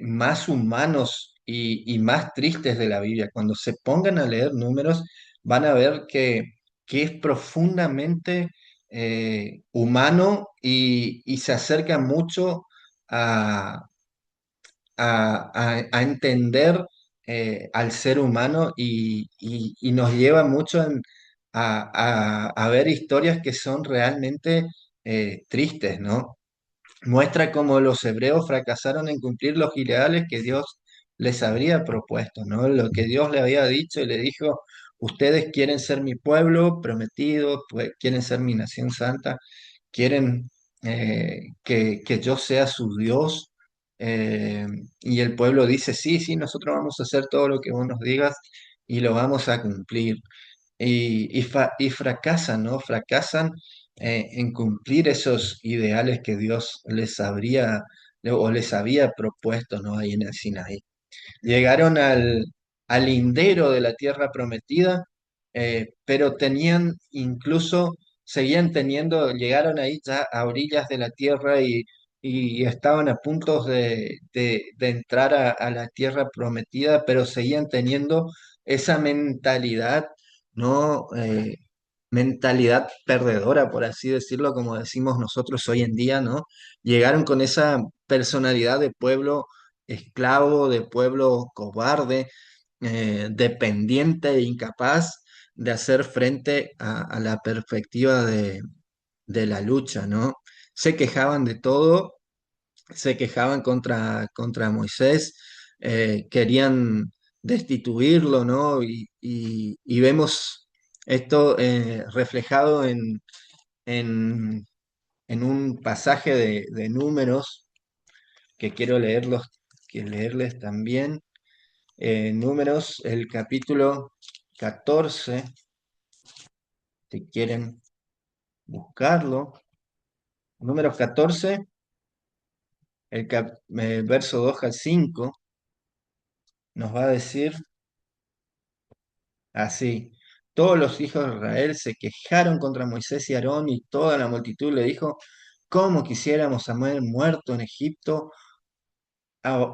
más humanos y más tristes de la Biblia. Cuando se pongan a leer números, van a ver que es profundamente humano y se acerca mucho a entender al ser humano y nos lleva mucho a ver historias que son realmente tristes, ¿no? Muestra cómo los hebreos fracasaron en cumplir los ideales que Dios les habría propuesto, ¿no? Lo que Dios le había dicho y le dijo, ustedes quieren ser mi pueblo prometido, pues, quieren ser mi nación santa, quieren que yo sea su Dios. eh, y el pueblo dice, sí, sí, nosotros vamos a hacer todo lo que vos nos digas y lo vamos a cumplir. Y fracasan, ¿no? Fracasan en cumplir esos ideales que Dios les había propuesto, ¿no? Ahí en el Sinaí. Llegaron al lindero de la tierra prometida, pero seguían teniendo, llegaron ahí ya a orillas de la tierra y estaban a punto de entrar a la tierra prometida, pero seguían teniendo esa mentalidad, ¿no? Mentalidad perdedora, por así decirlo, como decimos nosotros hoy en día, ¿no? Llegaron con esa personalidad de pueblo esclavo, de pueblo cobarde, dependiente e incapaz de hacer frente a la perspectiva de la lucha, ¿no? Se quejaban de todo, se quejaban contra Moisés, querían destituirlo, ¿no? Y vemos esto reflejado en, en un pasaje de Números que quiero leerles también. Números, el capítulo 14, si quieren buscarlo. Números 14, verso 2 al 5, nos va a decir así. Todos los hijos de Israel se quejaron contra Moisés y Aarón y toda la multitud le dijo, ¿cómo quisiéramos haber muerto en Egipto a,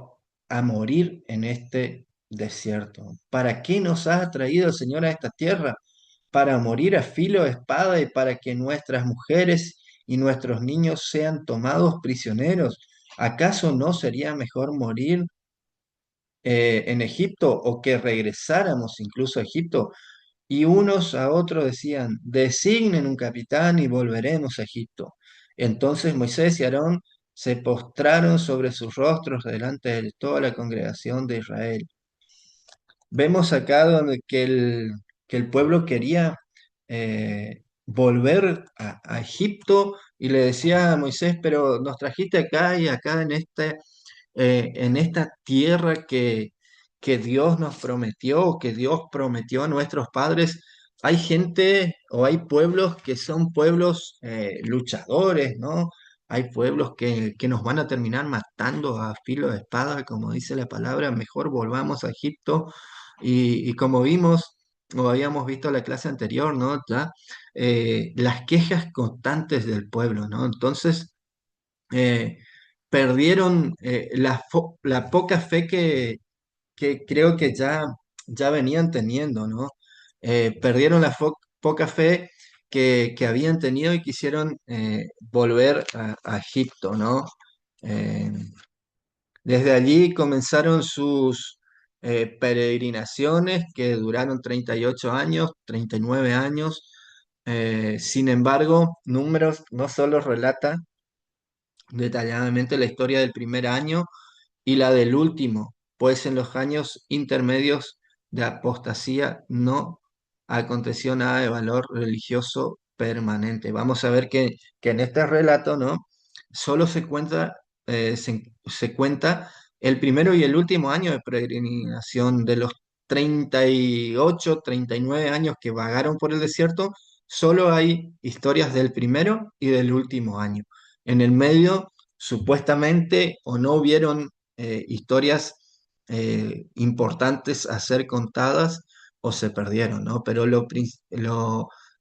a morir en este desierto? ¿Para qué nos ha traído el Señor a esta tierra? Para morir a filo de espada y para que nuestras mujeres y nuestros niños sean tomados prisioneros. ¿Acaso no sería mejor morir en Egipto o que regresáramos incluso a Egipto. Y unos a otros decían, designen un capitán y volveremos a Egipto. Entonces Moisés y Aarón se postraron sobre sus rostros delante de toda la congregación de Israel. Vemos acá donde que el pueblo quería volver a Egipto y le decía a Moisés, pero nos trajiste acá y acá en esta tierra que Dios nos prometió, que Dios prometió a nuestros padres. Hay gente o hay pueblos que son pueblos luchadores, ¿no? Hay pueblos que nos van a terminar matando a filo de espada, como dice la palabra, mejor volvamos a Egipto. Y como vimos o habíamos visto en la clase anterior, ¿no? Ya, las quejas constantes del pueblo, ¿no? Entonces, eh, perdieron la poca fe que creo que ya venían teniendo, ¿no? Perdieron la poca fe que habían tenido y quisieron volver a Egipto, ¿no? Eh, Desde allí comenzaron sus peregrinaciones que duraron 38 años, 39 años. Sin embargo, Números no solo relata detalladamente la historia del primer año y la del último, pues en los años intermedios de apostasía no aconteció nada de valor religioso permanente. Vamos a ver que en este relato, ¿no? Solo se cuenta el primero y el último año de peregrinación de los 38, 39 años que vagaron por el desierto, solo hay historias del primero y del último año. En el medio, supuestamente, o no hubieron historias importantes a ser contadas o se perdieron, ¿no? Pero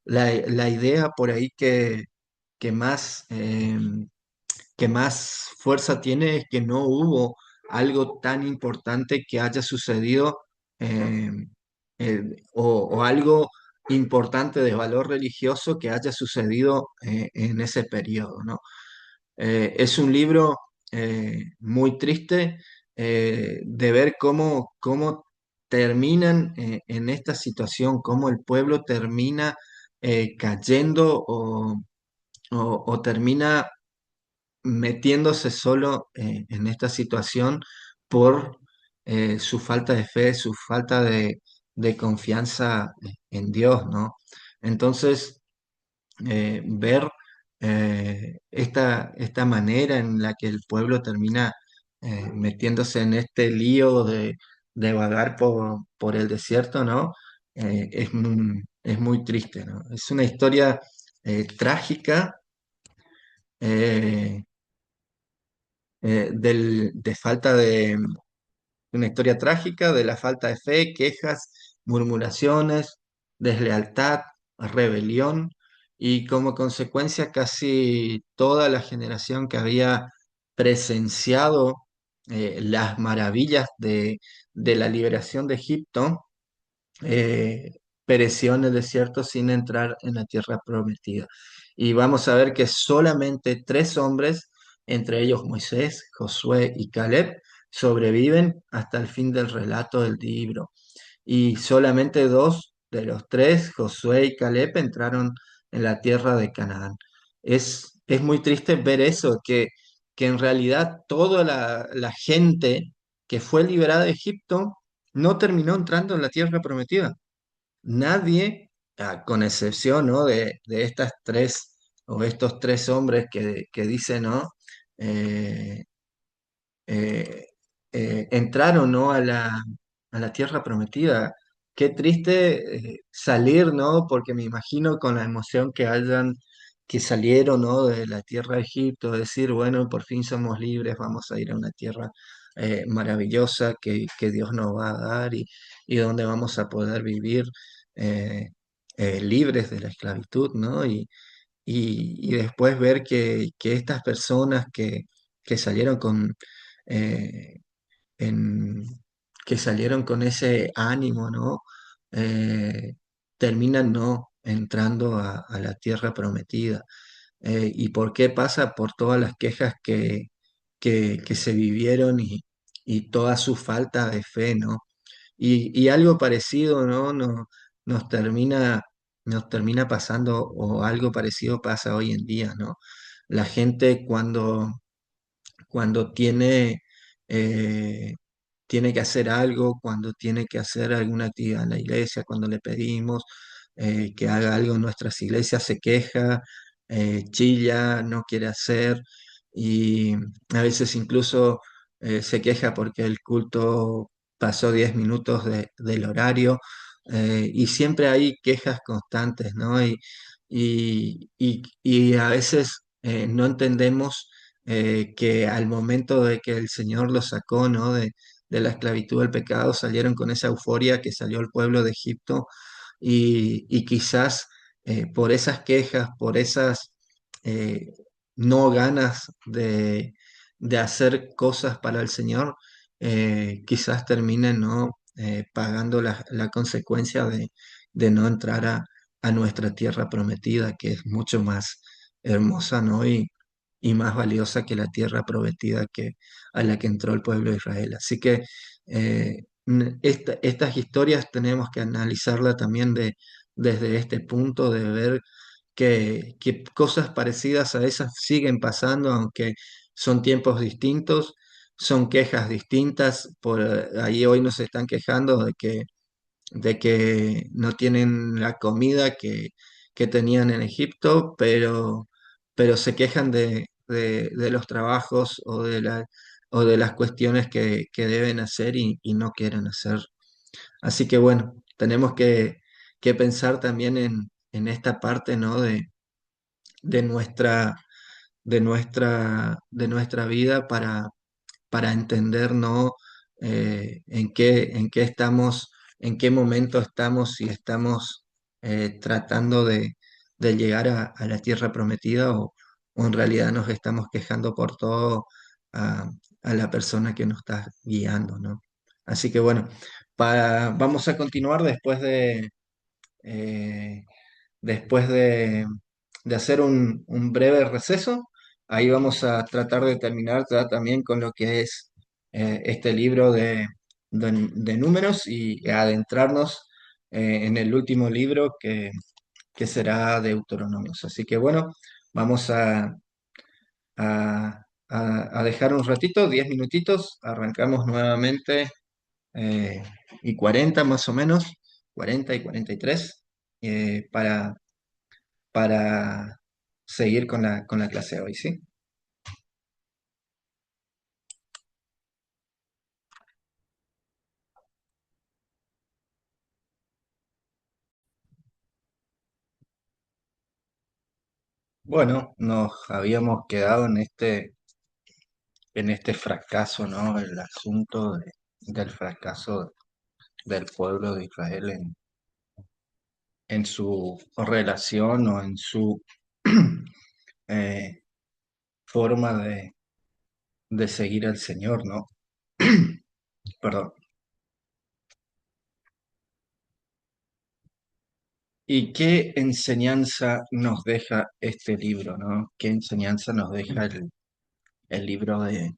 la idea por ahí que más, que más fuerza tiene es que no hubo algo tan importante que haya sucedido eh, o algo importante de valor religioso que haya sucedido en ese periodo, ¿no? Es un libro muy triste de ver cómo terminan en esta situación, cómo el pueblo termina cayendo o termina metiéndose solo en esta situación por su falta de fe, su falta de confianza en Dios, ¿no? Entonces, ver esta manera en la que el pueblo termina metiéndose en este lío de vagar por el desierto, ¿no? Es muy triste, ¿no? Es una historia trágica eh, de falta de, una historia trágica de la falta de fe, quejas, murmuraciones, deslealtad, rebelión y como consecuencia casi toda la generación que había presenciado las maravillas de la liberación de Egipto eh, pereció en el desierto sin entrar en la tierra prometida. Y vamos a ver que solamente tres hombres, entre ellos Moisés, Josué y Caleb, sobreviven hasta el fin del relato del libro. Y solamente dos de los tres, Josué y Caleb, entraron en la tierra de Canaán. Es muy triste ver eso, que en realidad toda la gente que fue liberada de Egipto no terminó entrando en la tierra prometida. Nadie, con excepción, ¿no? de estas tres o estos tres hombres que dicen, ¿no? Eh, eh, entraron, ¿no? a la tierra prometida. Qué triste salir, ¿no? Porque me imagino con la emoción que salieron, ¿no? De la tierra de Egipto, decir, bueno, por fin somos libres, vamos a ir a una tierra maravillosa que Dios nos va a dar y donde vamos a poder vivir eh, libres de la esclavitud, ¿no? Y después ver que estas personas que salieron eh, en- que salieron con ese ánimo, ¿no? Eh, Terminan no entrando a la tierra prometida. ¿Y por qué pasa? Por todas las quejas que se vivieron y toda su falta de fe, ¿no? Y algo parecido, ¿no? Nos termina, nos termina pasando, o algo parecido pasa hoy en día, ¿no? La gente cuando eh, tiene que hacer algo, cuando tiene que hacer alguna actividad en la iglesia, cuando le pedimos que haga algo en nuestras iglesias, se queja, chilla, no quiere hacer y a veces incluso se queja porque el culto pasó 10 minutos del horario y siempre hay quejas constantes, ¿no? Y a veces no entendemos que al momento de que el Señor los sacó, ¿no? De la esclavitud del pecado, salieron con esa euforia que salió el pueblo de Egipto y quizás por esas quejas, por esas eh, no ganas de hacer cosas para el Señor, quizás terminen, ¿no? Pagando la consecuencia de no entrar a nuestra tierra prometida, que es mucho más hermosa, ¿no? Y más valiosa que la tierra prometida a la que entró el pueblo de Israel. Así que estas historias tenemos que analizarla también desde este punto de ver que cosas parecidas a esas siguen pasando, aunque son tiempos distintos, son quejas distintas. Por ahí hoy nos están quejando de que no tienen la comida que tenían en Egipto, pero se quejan de los trabajos o de las cuestiones que deben hacer y no quieren hacer. Así que bueno, tenemos que pensar también en esta parte, ¿no? de nuestra, de nuestra vida para entender, ¿no? En qué estamos, en qué momento estamos, si estamos tratando de llegar a la tierra prometida o en realidad nos estamos quejando por todo a, a la persona que nos está guiando, ¿no? Así que bueno, vamos a continuar eh, después de hacer un breve receso. Ahí vamos a tratar de terminar ya también con lo que es este libro de números y adentrarnos en el último libro que será Deuteronomios. Así que bueno, vamos a dejar un ratito, 10 minutitos, arrancamos nuevamente y 40 más o menos, 40 y 43, para seguir con la clase hoy, ¿sí? Bueno, nos habíamos quedado en este fracaso, ¿no? El asunto del fracaso del pueblo de Israel en su relación o en su eh, forma de seguir al Señor, ¿no? Perdón. ¿Y qué enseñanza nos deja este libro, ¿no? ¿Qué enseñanza nos deja el libro de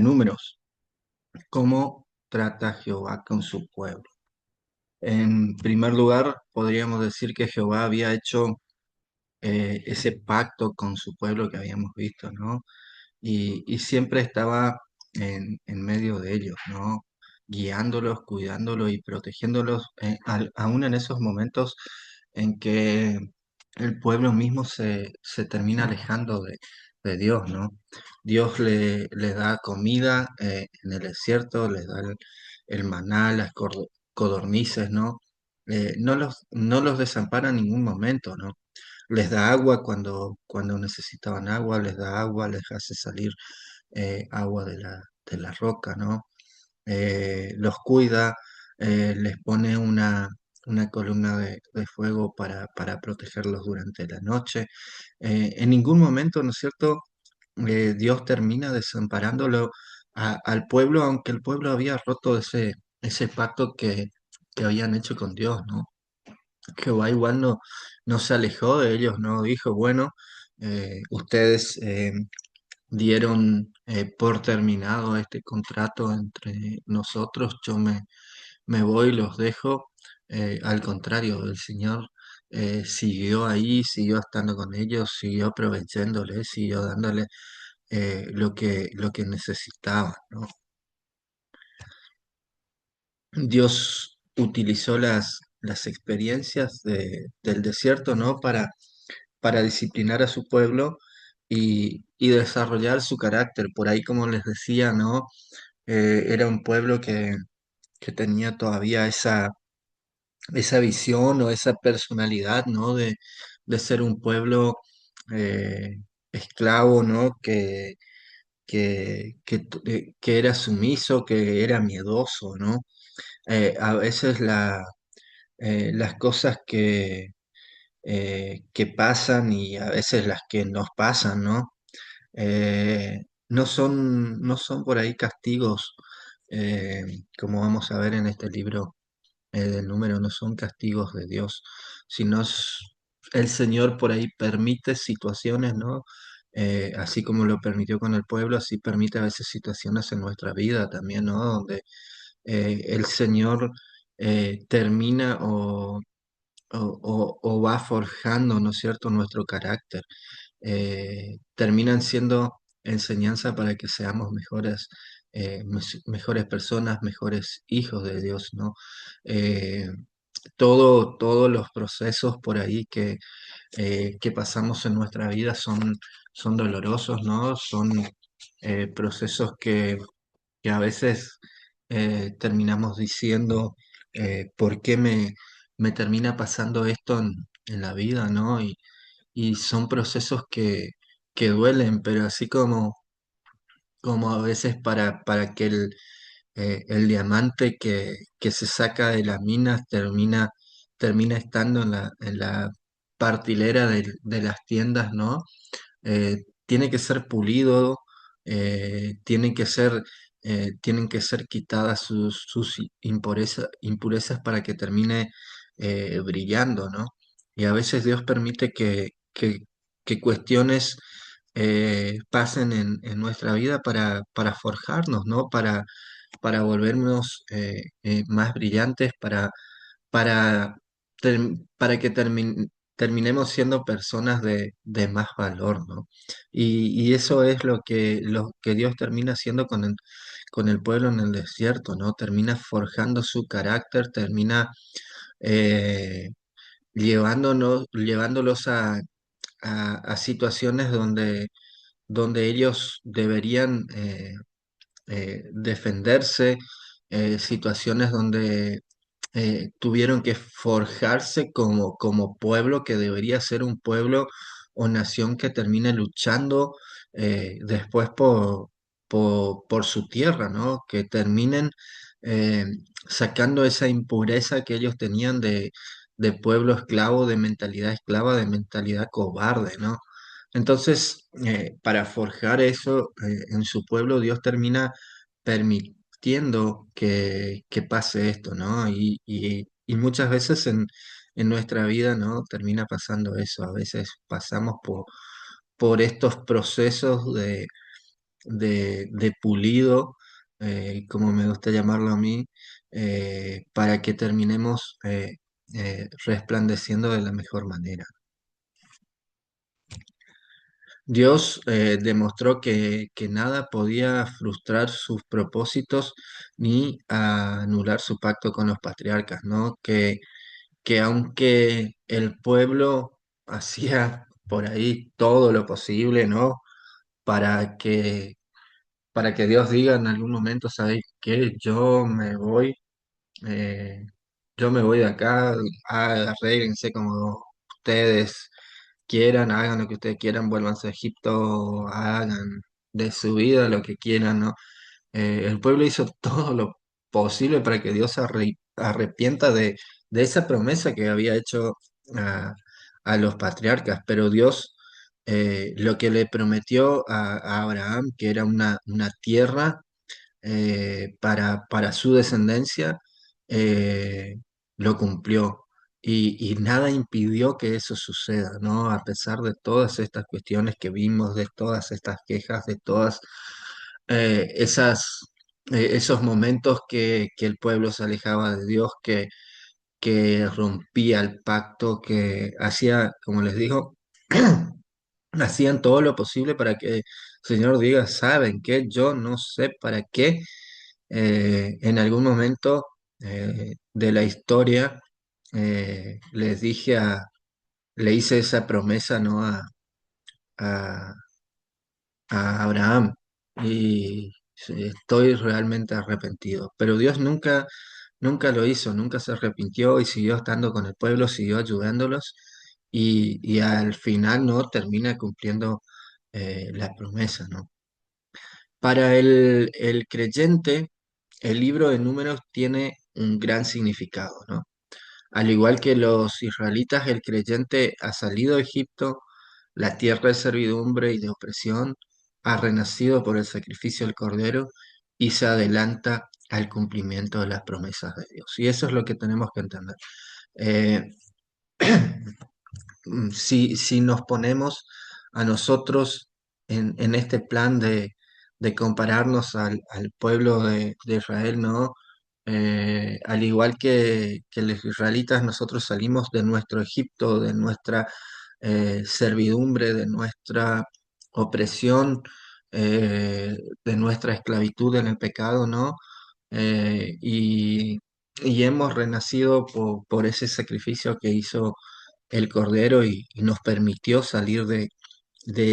Números? ¿Cómo trata Jehová con su pueblo? En primer lugar, podríamos decir que Jehová había hecho ese pacto con su pueblo que habíamos visto, ¿no? Y siempre estaba en medio de ellos, ¿no? Guiándolos, cuidándolos y protegiéndolos, aún en esos momentos en que el pueblo mismo se termina alejando de Dios, ¿no? Dios les da comida en el desierto, les da el maná, las codornices, ¿no? No los desampara en ningún momento, ¿no? Les da agua cuando necesitaban agua, les da agua, les hace salir agua de la roca, ¿no? Los cuida, les pone una columna de fuego para protegerlos durante la noche. En ningún momento, ¿no es cierto? Dios termina desamparándolo al pueblo, aunque el pueblo había roto ese pacto que habían hecho con Dios, ¿no? Jehová igual no se alejó de ellos, no dijo, bueno, ustedes dieron por terminado este contrato entre nosotros, me voy, los dejo. Al contrario, el Señor siguió ahí, siguió estando con ellos, siguió proveyéndoles, siguió dándole lo que necesitaban, ¿no? Dios utilizó las experiencias del desierto, ¿no? Para disciplinar a su pueblo y desarrollar su carácter. Por ahí, como les decía, ¿no? Era un pueblo que tenía todavía esa visión o esa personalidad, ¿no? De ser un pueblo eh, esclavo, ¿no? Que era sumiso, que era miedoso, ¿no? A veces las cosas que pasan y a veces las que nos pasan, ¿no? No son por ahí castigos, eh, como vamos a ver en este libro del número, no son castigos de Dios, sino el Señor por ahí permite situaciones, ¿no? Así como lo permitió con el pueblo, así permite a veces situaciones en nuestra vida también, ¿no? Donde el Señor termina o va forjando, ¿no es cierto?, nuestro carácter. Terminan siendo enseñanza para que seamos mejores personas, mejores hijos de Dios, ¿no? Eh, todos los procesos por ahí que pasamos en nuestra vida son dolorosos, ¿no? Son procesos que a veces terminamos diciendo, ¿por qué me termina pasando esto en la vida, ¿no? Y son procesos que duelen, pero así como a veces para que el diamante que se saca de las minas termina estando en la partilera de las tiendas, ¿no? Tiene que ser pulido, tienen que ser quitadas sus impurezas para que termine brillando, ¿no? Y a veces Dios permite que cuestiones pasen en nuestra vida para forjarnos, ¿no? Para volvernos más brillantes, para, para que terminemos siendo personas de más valor, ¿no? Y eso es lo que Dios termina haciendo con el pueblo en el desierto, ¿no? Termina forjando su carácter, termina eh, llevándolos a situaciones donde ellos deberían defenderse, situaciones donde tuvieron que forjarse como pueblo que debería ser un pueblo o nación que termine luchando después por su tierra, ¿no? Que terminen eh, sacando esa impureza que ellos tenían de pueblo esclavo, de mentalidad esclava, de mentalidad cobarde, ¿no? Entonces, para forjar eso en su pueblo, Dios termina permitiendo que pase esto, ¿no? Y muchas veces en nuestra vida, ¿no? Termina pasando eso. A veces pasamos por estos procesos de pulido, como me gusta llamarlo a mí, para que terminemos resplandeciendo de la mejor manera. Dios demostró que nada podía frustrar sus propósitos ni anular su pacto con los patriarcas, ¿no? Que aunque el pueblo hacía por ahí todo lo posible, ¿no? Para que, para que Dios diga en algún momento, ¿sabéis qué? Eh, yo me voy de acá, arréglense como ustedes quieran, hagan lo que ustedes quieran, vuélvanse a Egipto, hagan de su vida lo que quieran, ¿no? El pueblo hizo todo lo posible para que Dios se arrepienta de esa promesa que había hecho a, a los patriarcas, pero Dios lo que le prometió a Abraham, que era una tierra para su descendencia, eh, lo cumplió. y nada impidió que eso suceda, ¿no? A pesar de todas estas cuestiones que vimos, de todas estas quejas, de todas esas, esos momentos que el pueblo se alejaba de Dios, que rompía el pacto, que hacía, como les digo, hacían todo lo posible para que el Señor diga, ¿saben qué? Yo no sé para qué. En algún momento de la historia les dije le hice esa promesa, ¿no? A, a Abraham y sí, estoy realmente arrepentido. Pero Dios nunca lo hizo, nunca se arrepintió y siguió estando con el pueblo, siguió ayudándolos y al final no termina cumpliendo la promesa, ¿no? Para el creyente, el libro de Números tiene un gran significado, ¿no? Al igual que los israelitas, el creyente ha salido de Egipto, la tierra de servidumbre y de opresión, ha renacido por el sacrificio del Cordero y se adelanta al cumplimiento de las promesas de Dios. Y eso es lo que tenemos que entender. Eh, si nos ponemos a nosotros en este plan de compararnos al pueblo de Israel, ¿no? Al igual que los israelitas, nosotros salimos de nuestro Egipto, de nuestra servidumbre, de nuestra opresión, de nuestra esclavitud en el pecado, ¿no? Y hemos renacido por ese sacrificio que hizo el Cordero y nos permitió salir de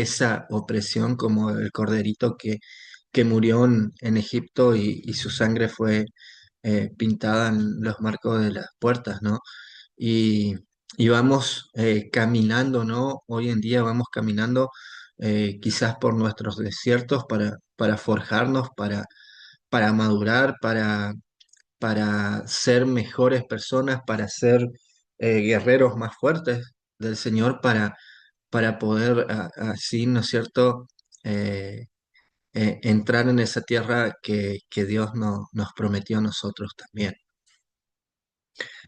esa opresión como el corderito que murió en Egipto y su sangre fue pintada en los marcos de las puertas, ¿no? Y, y vamos caminando, ¿no? Hoy en día vamos caminando quizás por nuestros desiertos para forjarnos, para madurar, para ser mejores personas, para ser guerreros más fuertes del Señor, para poder así, ¿no es cierto?, Eh, entrar en esa tierra que Dios nos prometió a nosotros también.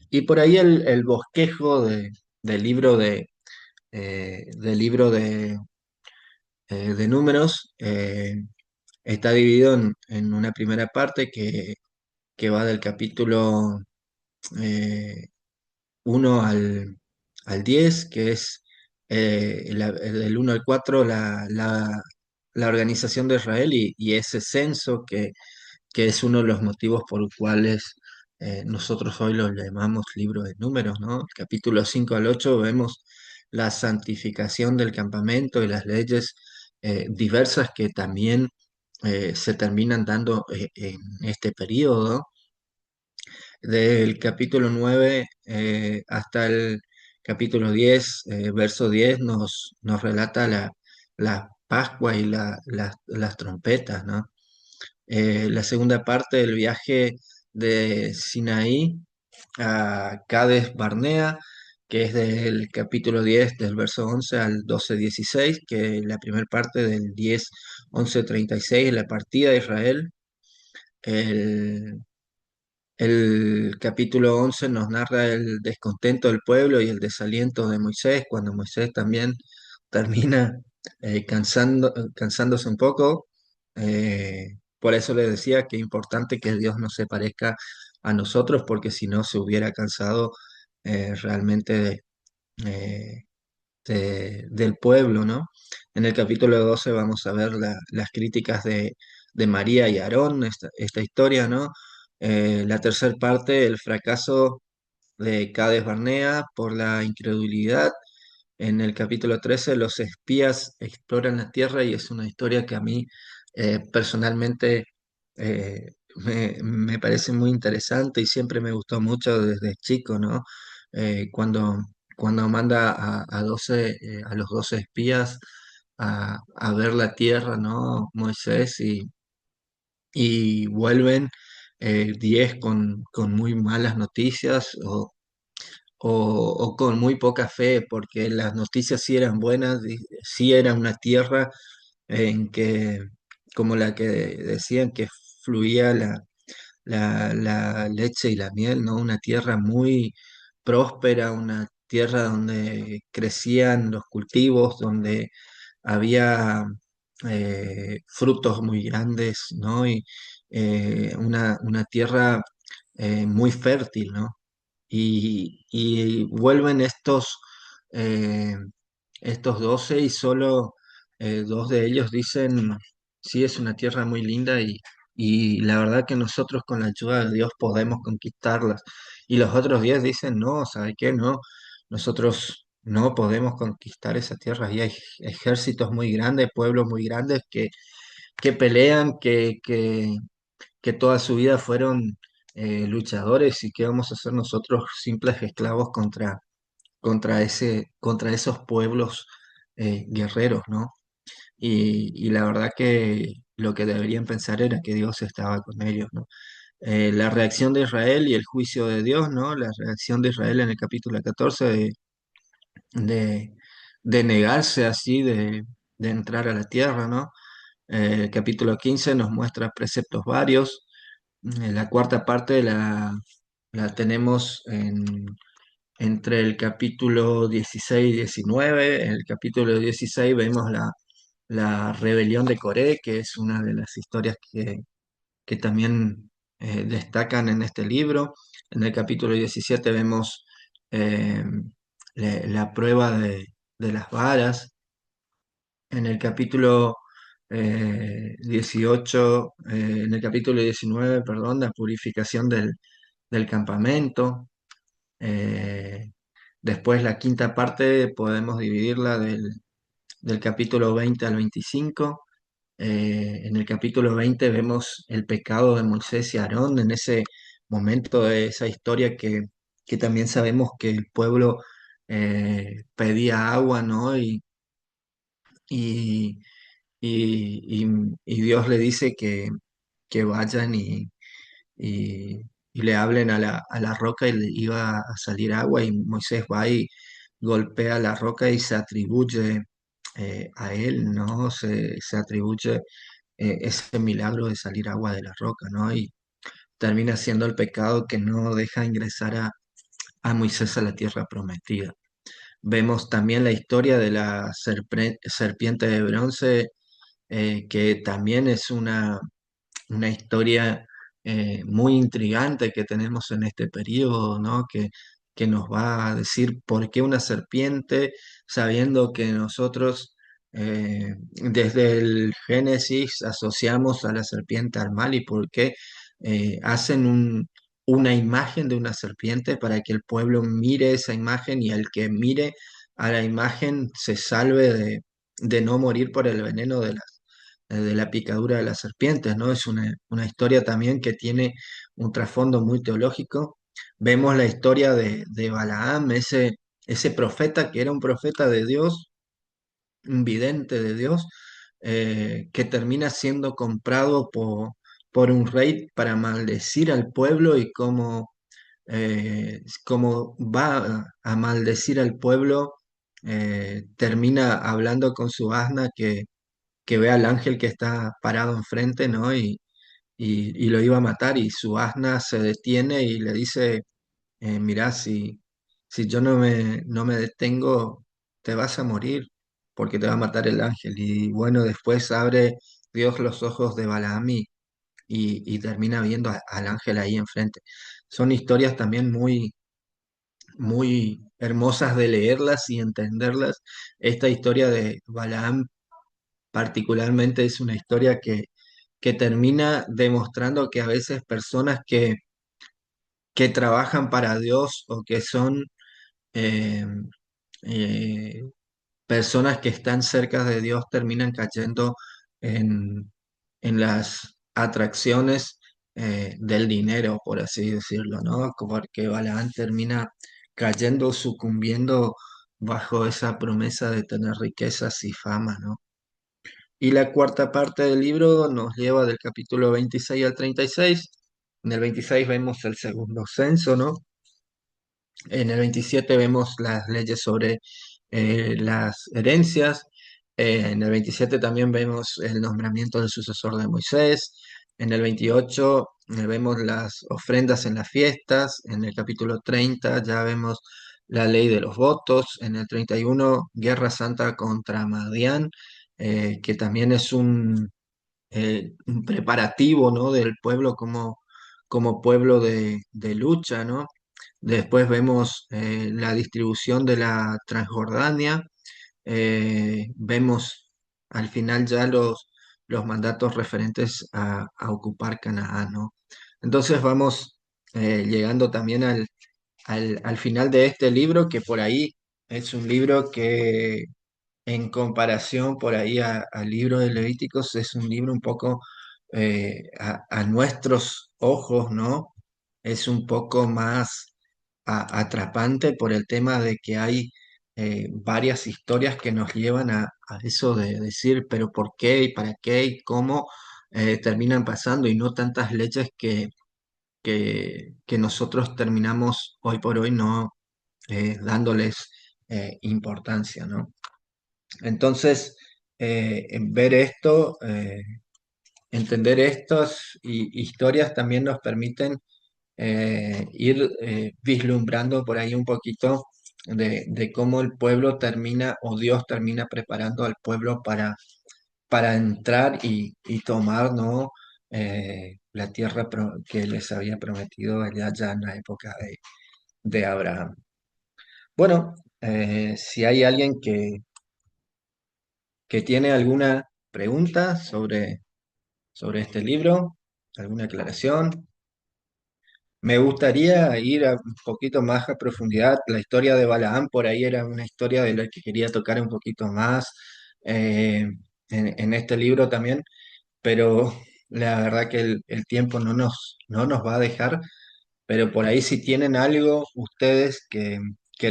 Y por ahí el bosquejo del libro del libro de Números está dividido en una primera parte que va del capítulo eh, 1 al 10, que es del 1 al 4 la organización de Israel y ese censo que es uno de los motivos por los cuales nosotros hoy lo llamamos libro de números, ¿no? El capítulo 5 al 8 vemos la santificación del campamento y las leyes diversas que también se terminan dando en este periodo. Del capítulo 9 hasta el capítulo 10 verso 10 nos relata la Pascua y las trompetas, ¿no? La segunda parte del viaje de Sinaí a Cades Barnea, que es del capítulo 10 del verso 11 al 12:16, que la primera parte del 10:11-36 es la partida de Israel. El, el capítulo 11 nos narra el descontento del pueblo y el desaliento de Moisés, cuando Moisés también termina cansándose un poco. Por eso le decía que es importante que Dios no se parezca a nosotros, porque si no se hubiera cansado realmente eh, del pueblo, ¿no? En el capítulo 12 vamos a ver las críticas de María y Aarón, esta historia, ¿no? La tercera parte, el fracaso de Cades Barnea por la incredulidad. En el capítulo 13, los espías exploran la tierra y es una historia que a mí personalmente me parece muy interesante y siempre me gustó mucho desde chico, ¿no? Cuando manda a 12, a los 12 espías a ver la tierra, ¿no? Moisés y vuelven 10 con muy malas noticias o con muy poca fe, porque las noticias sí eran buenas, sí era una tierra en que, como la que decían, que fluía la leche y la miel, ¿no? Una tierra muy, próspera, una tierra donde crecían los cultivos, donde había frutos muy grandes, ¿no? Y una tierra muy fértil, ¿no? Y vuelven eh, estos 12 y solo dos de ellos dicen, sí, es una tierra muy linda y la verdad que nosotros con la ayuda de Dios podemos conquistarlas. Y los otros 10 dicen, no, ¿sabe qué? No, nosotros no podemos conquistar esa tierra. Y hay ejércitos muy grandes, pueblos muy grandes que pelean, que toda su vida fueron luchadores y que vamos a ser nosotros simples esclavos contra esos pueblos guerreros, ¿no? Y la verdad que lo que deberían pensar era que Dios estaba con ellos, ¿no? La reacción de Israel y el juicio de Dios, ¿no? La reacción de Israel en el capítulo 14 de, de negarse así, de entrar a la tierra, ¿no? El capítulo 15 nos muestra preceptos varios. La cuarta parte la tenemos entre el capítulo 16 y 19. En el capítulo 16 vemos la rebelión de Coré, que es una de las historias que también destacan en este libro. En el capítulo 17 vemos eh, la prueba de las varas. En el capítulo 18, en el capítulo 19, perdón, la purificación del campamento. Eh, Después la quinta parte podemos dividirla del capítulo 20 al 25. En el capítulo 20 vemos el pecado de Moisés y Aarón en ese momento de esa historia que también sabemos que el pueblo pedía agua, ¿no? Y, y Dios le dice que vayan y, y le hablen a la roca y le iba a salir agua y Moisés va y golpea la roca y se atribuye a él, ¿no? Se atribuye ese milagro de salir agua de la roca, ¿no? Y termina siendo el pecado que no deja ingresar a Moisés a la tierra prometida. Vemos también la historia de la serpiente de bronce, que también es una historia muy intrigante que tenemos en este periodo, ¿no? Que nos va a decir por qué una serpiente, sabiendo que nosotros desde el Génesis asociamos a la serpiente al mal y por qué hacen una imagen de una serpiente para que el pueblo mire esa imagen y el que mire a la imagen se salve de no morir por el veneno de la picadura de las serpientes, ¿no? Es una historia también que tiene un trasfondo muy teológico. Vemos la historia de Balaam, ese profeta que era un profeta de Dios, un vidente de Dios, que termina siendo comprado por un rey para maldecir al pueblo y cómo va a maldecir al pueblo, termina hablando con su asna que ve al ángel que está parado enfrente, ¿no? Y lo iba a matar y su asna se detiene y le dice, mirá, si yo no me detengo, te vas a morir porque te va a matar el ángel. Y bueno, después abre Dios los ojos de Balaam y termina viendo al ángel ahí enfrente. Son historias también muy hermosas de leerlas y entenderlas. Esta historia de Balaam particularmente es una historia que termina demostrando que a veces personas que trabajan para Dios o que son eh, eh, personas que están cerca de Dios terminan cayendo en las atracciones del dinero, por así decirlo, ¿no? Porque Balaán termina cayendo, sucumbiendo bajo esa promesa de tener riquezas y fama, ¿no? Y la cuarta parte del libro nos lleva del capítulo 26 al 36. En el 26 vemos el segundo censo, ¿no? En el 27 vemos las leyes sobre las herencias. En el 27 también vemos el nombramiento del sucesor de Moisés. En el 28 vemos las ofrendas en las fiestas, en el capítulo 30 ya vemos la ley de los votos, en el 31 guerra santa contra Madián, que también es un preparativo, ¿no? Del pueblo como pueblo de lucha, ¿no? Después vemos la distribución de la Transjordania, vemos al final ya los mandatos referentes a ocupar Canaán, ¿no? Entonces vamos llegando también al final de este libro, que por ahí es un libro que en comparación por ahí al libro de Levíticos es un libro un poco a nuestros ojos, ¿no? Es un poco más atrapante por el tema de que hay varias historias que nos llevan a eso de decir, pero ¿por qué y para qué y cómo terminan pasando y no tantas leyes que nosotros terminamos hoy por hoy no dándoles importancia, ¿no? Entonces, en ver esto, entender estas historias también nos permiten ir vislumbrando por ahí un poquito de cómo el pueblo termina o Dios termina preparando al pueblo para entrar y tomar, ¿no? La tierra que les había prometido allá ya en la época de Abraham. Bueno, si hay alguien que tiene alguna pregunta sobre este libro, alguna aclaración. Me gustaría ir un poquito más a profundidad. La historia de Balaam por ahí era una historia de la que quería tocar un poquito más eh, en este libro también, pero la verdad que el tiempo no nos va a dejar, pero por ahí si tienen algo ustedes que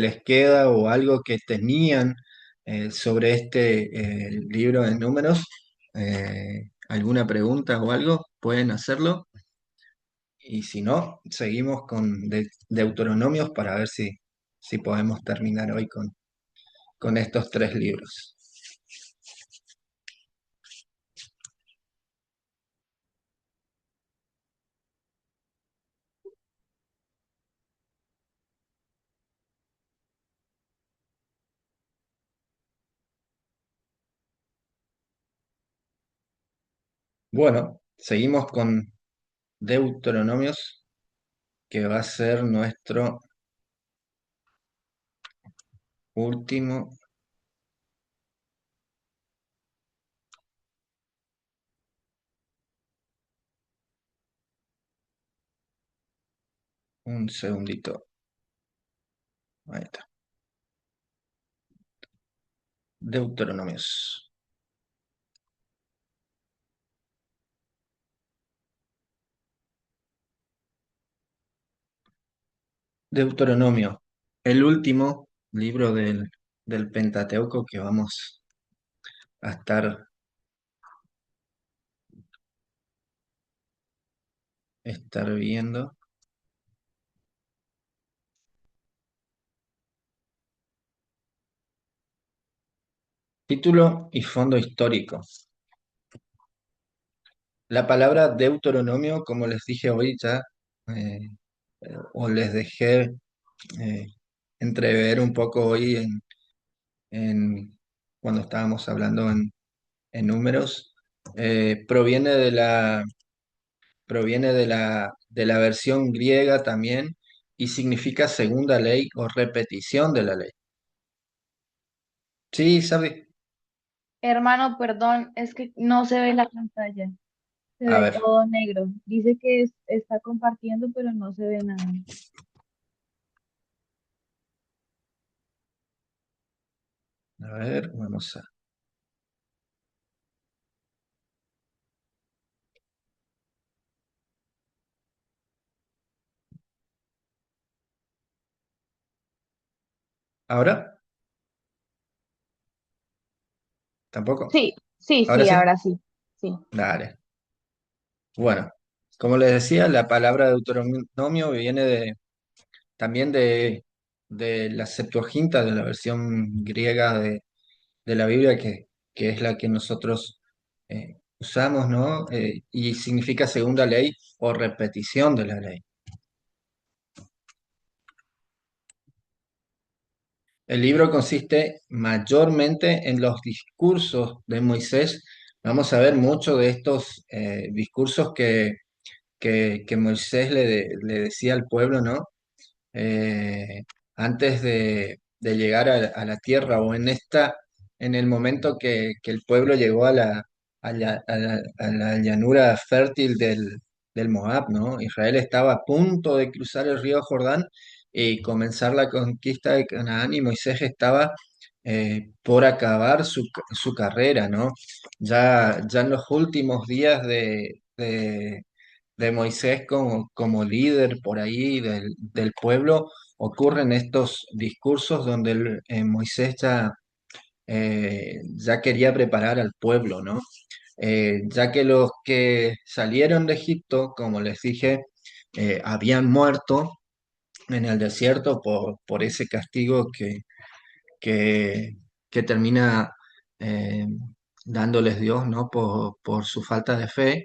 les queda o algo que tenían sobre este libro de números, alguna pregunta o algo, pueden hacerlo. Y si no, seguimos con Deuteronomios para ver si podemos terminar hoy con estos tres libros. Bueno, seguimos con Deuteronomios, que va a ser nuestro último. Un segundito. Ahí está. Deuteronomios. Deuteronomio, el último libro del Pentateuco que vamos a estar viendo. Título y fondo histórico. La palabra Deuteronomio, como les dije hoy ya, eh, o les dejé eh, entrever un poco hoy cuando estábamos hablando en números, proviene de la versión griega también y significa segunda ley o repetición de la ley. Sí, ¿sabe? Hermano, perdón, es que no se ve la pantalla, se A ve ver, todo negro. Dice que está compartiendo, pero no se ve nada. vamos a. ¿Ahora? ¿Tampoco? Sí, sí, ¿Ahora sí, sí? ahora sí. Sí. Dale. Bueno, como les decía, la palabra Deuteronomio viene también de la Septuaginta, de la versión griega de la Biblia, que es la que nosotros usamos, ¿no? Y significa segunda ley o repetición de la ley. El libro consiste mayormente en los discursos de Moisés. Vamos a ver mucho de estos discursos que Moisés le decía al pueblo, ¿no? eh, Antes de llegar a la tierra o en el momento que el pueblo llegó a la llanura fértil del Moab, ¿no? Israel estaba a punto de cruzar el río Jordán y comenzar la conquista de Canaán y Moisés estaba por acabar su carrera, ¿no? Ya en los últimos días de Moisés como líder por ahí del pueblo, ocurren estos discursos donde Moisés ya quería preparar al pueblo, ¿no? Ya que los que salieron de Egipto, como les dije, habían muerto en el desierto por ese castigo que, que termina eh, dándoles Dios, ¿no? Por su falta de fe.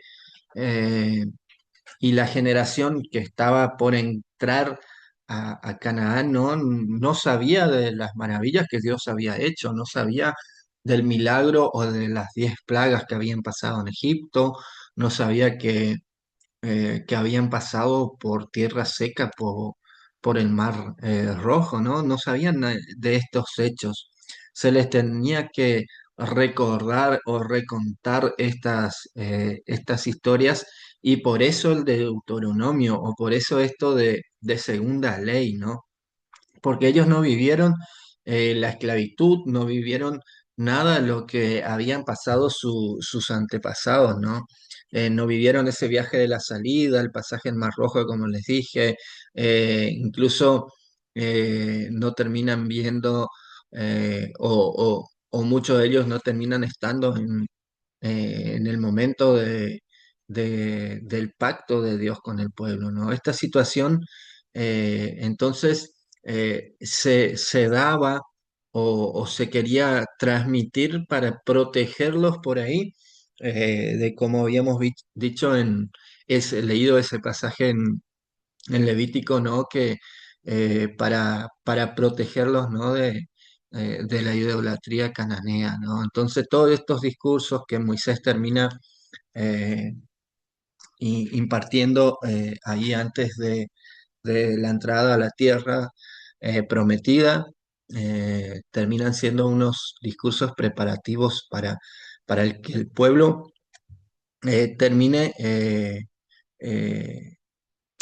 Eh, y la generación que estaba por entrar a Canaán no sabía de las maravillas que Dios había hecho, no sabía del milagro o de las 10 plagas que habían pasado en Egipto, no sabía que habían pasado por tierra seca, por el mar Rojo, ¿no? No sabían de estos hechos. Se les tenía que recordar o recontar estas historias y por eso el Deuteronomio o por eso esto de segunda ley, ¿no? Porque ellos no vivieron la esclavitud, no vivieron nada de lo que habían pasado sus antepasados, ¿no? No vivieron ese viaje de la salida, el pasaje en Mar Rojo, como les dije, incluso no terminan viendo o muchos de ellos no terminan estando en el momento del pacto de Dios con el pueblo, ¿no? Esta situación, entonces, se daba o se quería transmitir para protegerlos por ahí, de como habíamos dicho leído ese pasaje en Levítico, ¿no? Que para protegerlos, ¿no? De la idolatría cananea, ¿no? Entonces, todos estos discursos que Moisés termina eh, impartiendo ahí antes de la entrada a la tierra prometida, terminan siendo unos discursos preparativos para el que el pueblo termine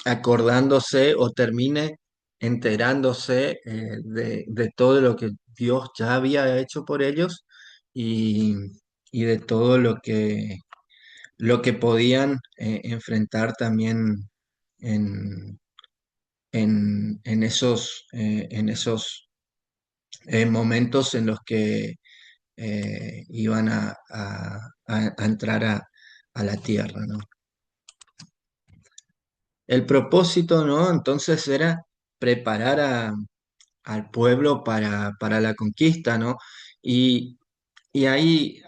acordándose o termine enterándose de todo lo que Dios ya había hecho por ellos y, y de todo lo que podían enfrentar también en, en esos momentos en los que iban a entrar a la tierra, ¿no? El propósito, ¿no? Entonces era preparar al pueblo para la conquista, ¿no? Y, y hay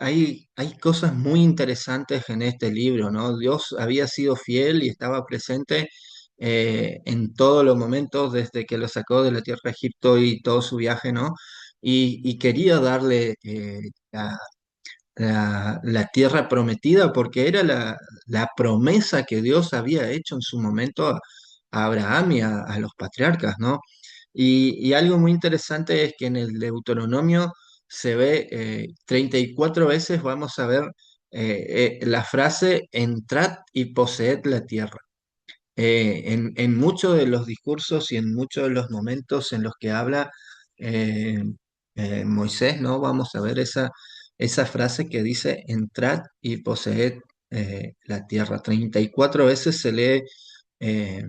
cosas muy interesantes en este libro, ¿no? Dios había sido fiel y estaba presente en todos los momentos desde que lo sacó de la tierra de Egipto y todo su viaje, ¿no? Y quería darle la tierra prometida porque era la promesa que Dios había hecho en su momento a Abraham y a los patriarcas, ¿no? Y algo muy interesante es que en el Deuteronomio se ve 34 veces, vamos a ver la frase entrad y poseed la tierra. En muchos de los discursos y en muchos de los momentos en los que habla eh, Moisés, ¿no? Vamos a ver esa frase que dice entrad y poseed la tierra. 34 veces se lee eh,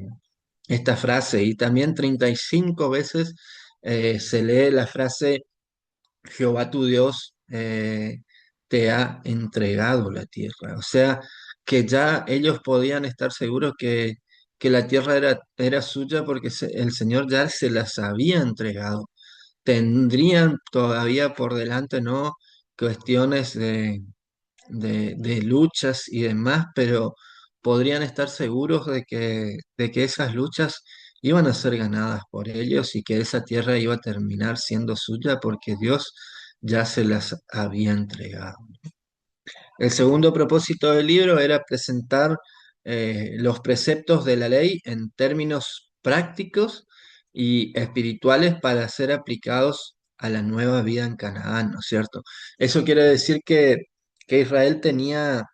esta frase y también 35 veces se lee la frase Jehová tu Dios te ha entregado la tierra. O sea, que ya ellos podían estar seguros que la tierra era suya porque el Señor ya se las había entregado. Tendrían todavía por delante, ¿no? Cuestiones de luchas y demás, pero podrían estar seguros de que esas luchas iban a ser ganadas por ellos y que esa tierra iba a terminar siendo suya porque Dios ya se las había entregado. El segundo propósito del libro era presentar los preceptos de la ley en términos prácticos y espirituales para ser aplicados a la nueva vida en Canaán, ¿no es cierto? Eso quiere decir que Israel tenía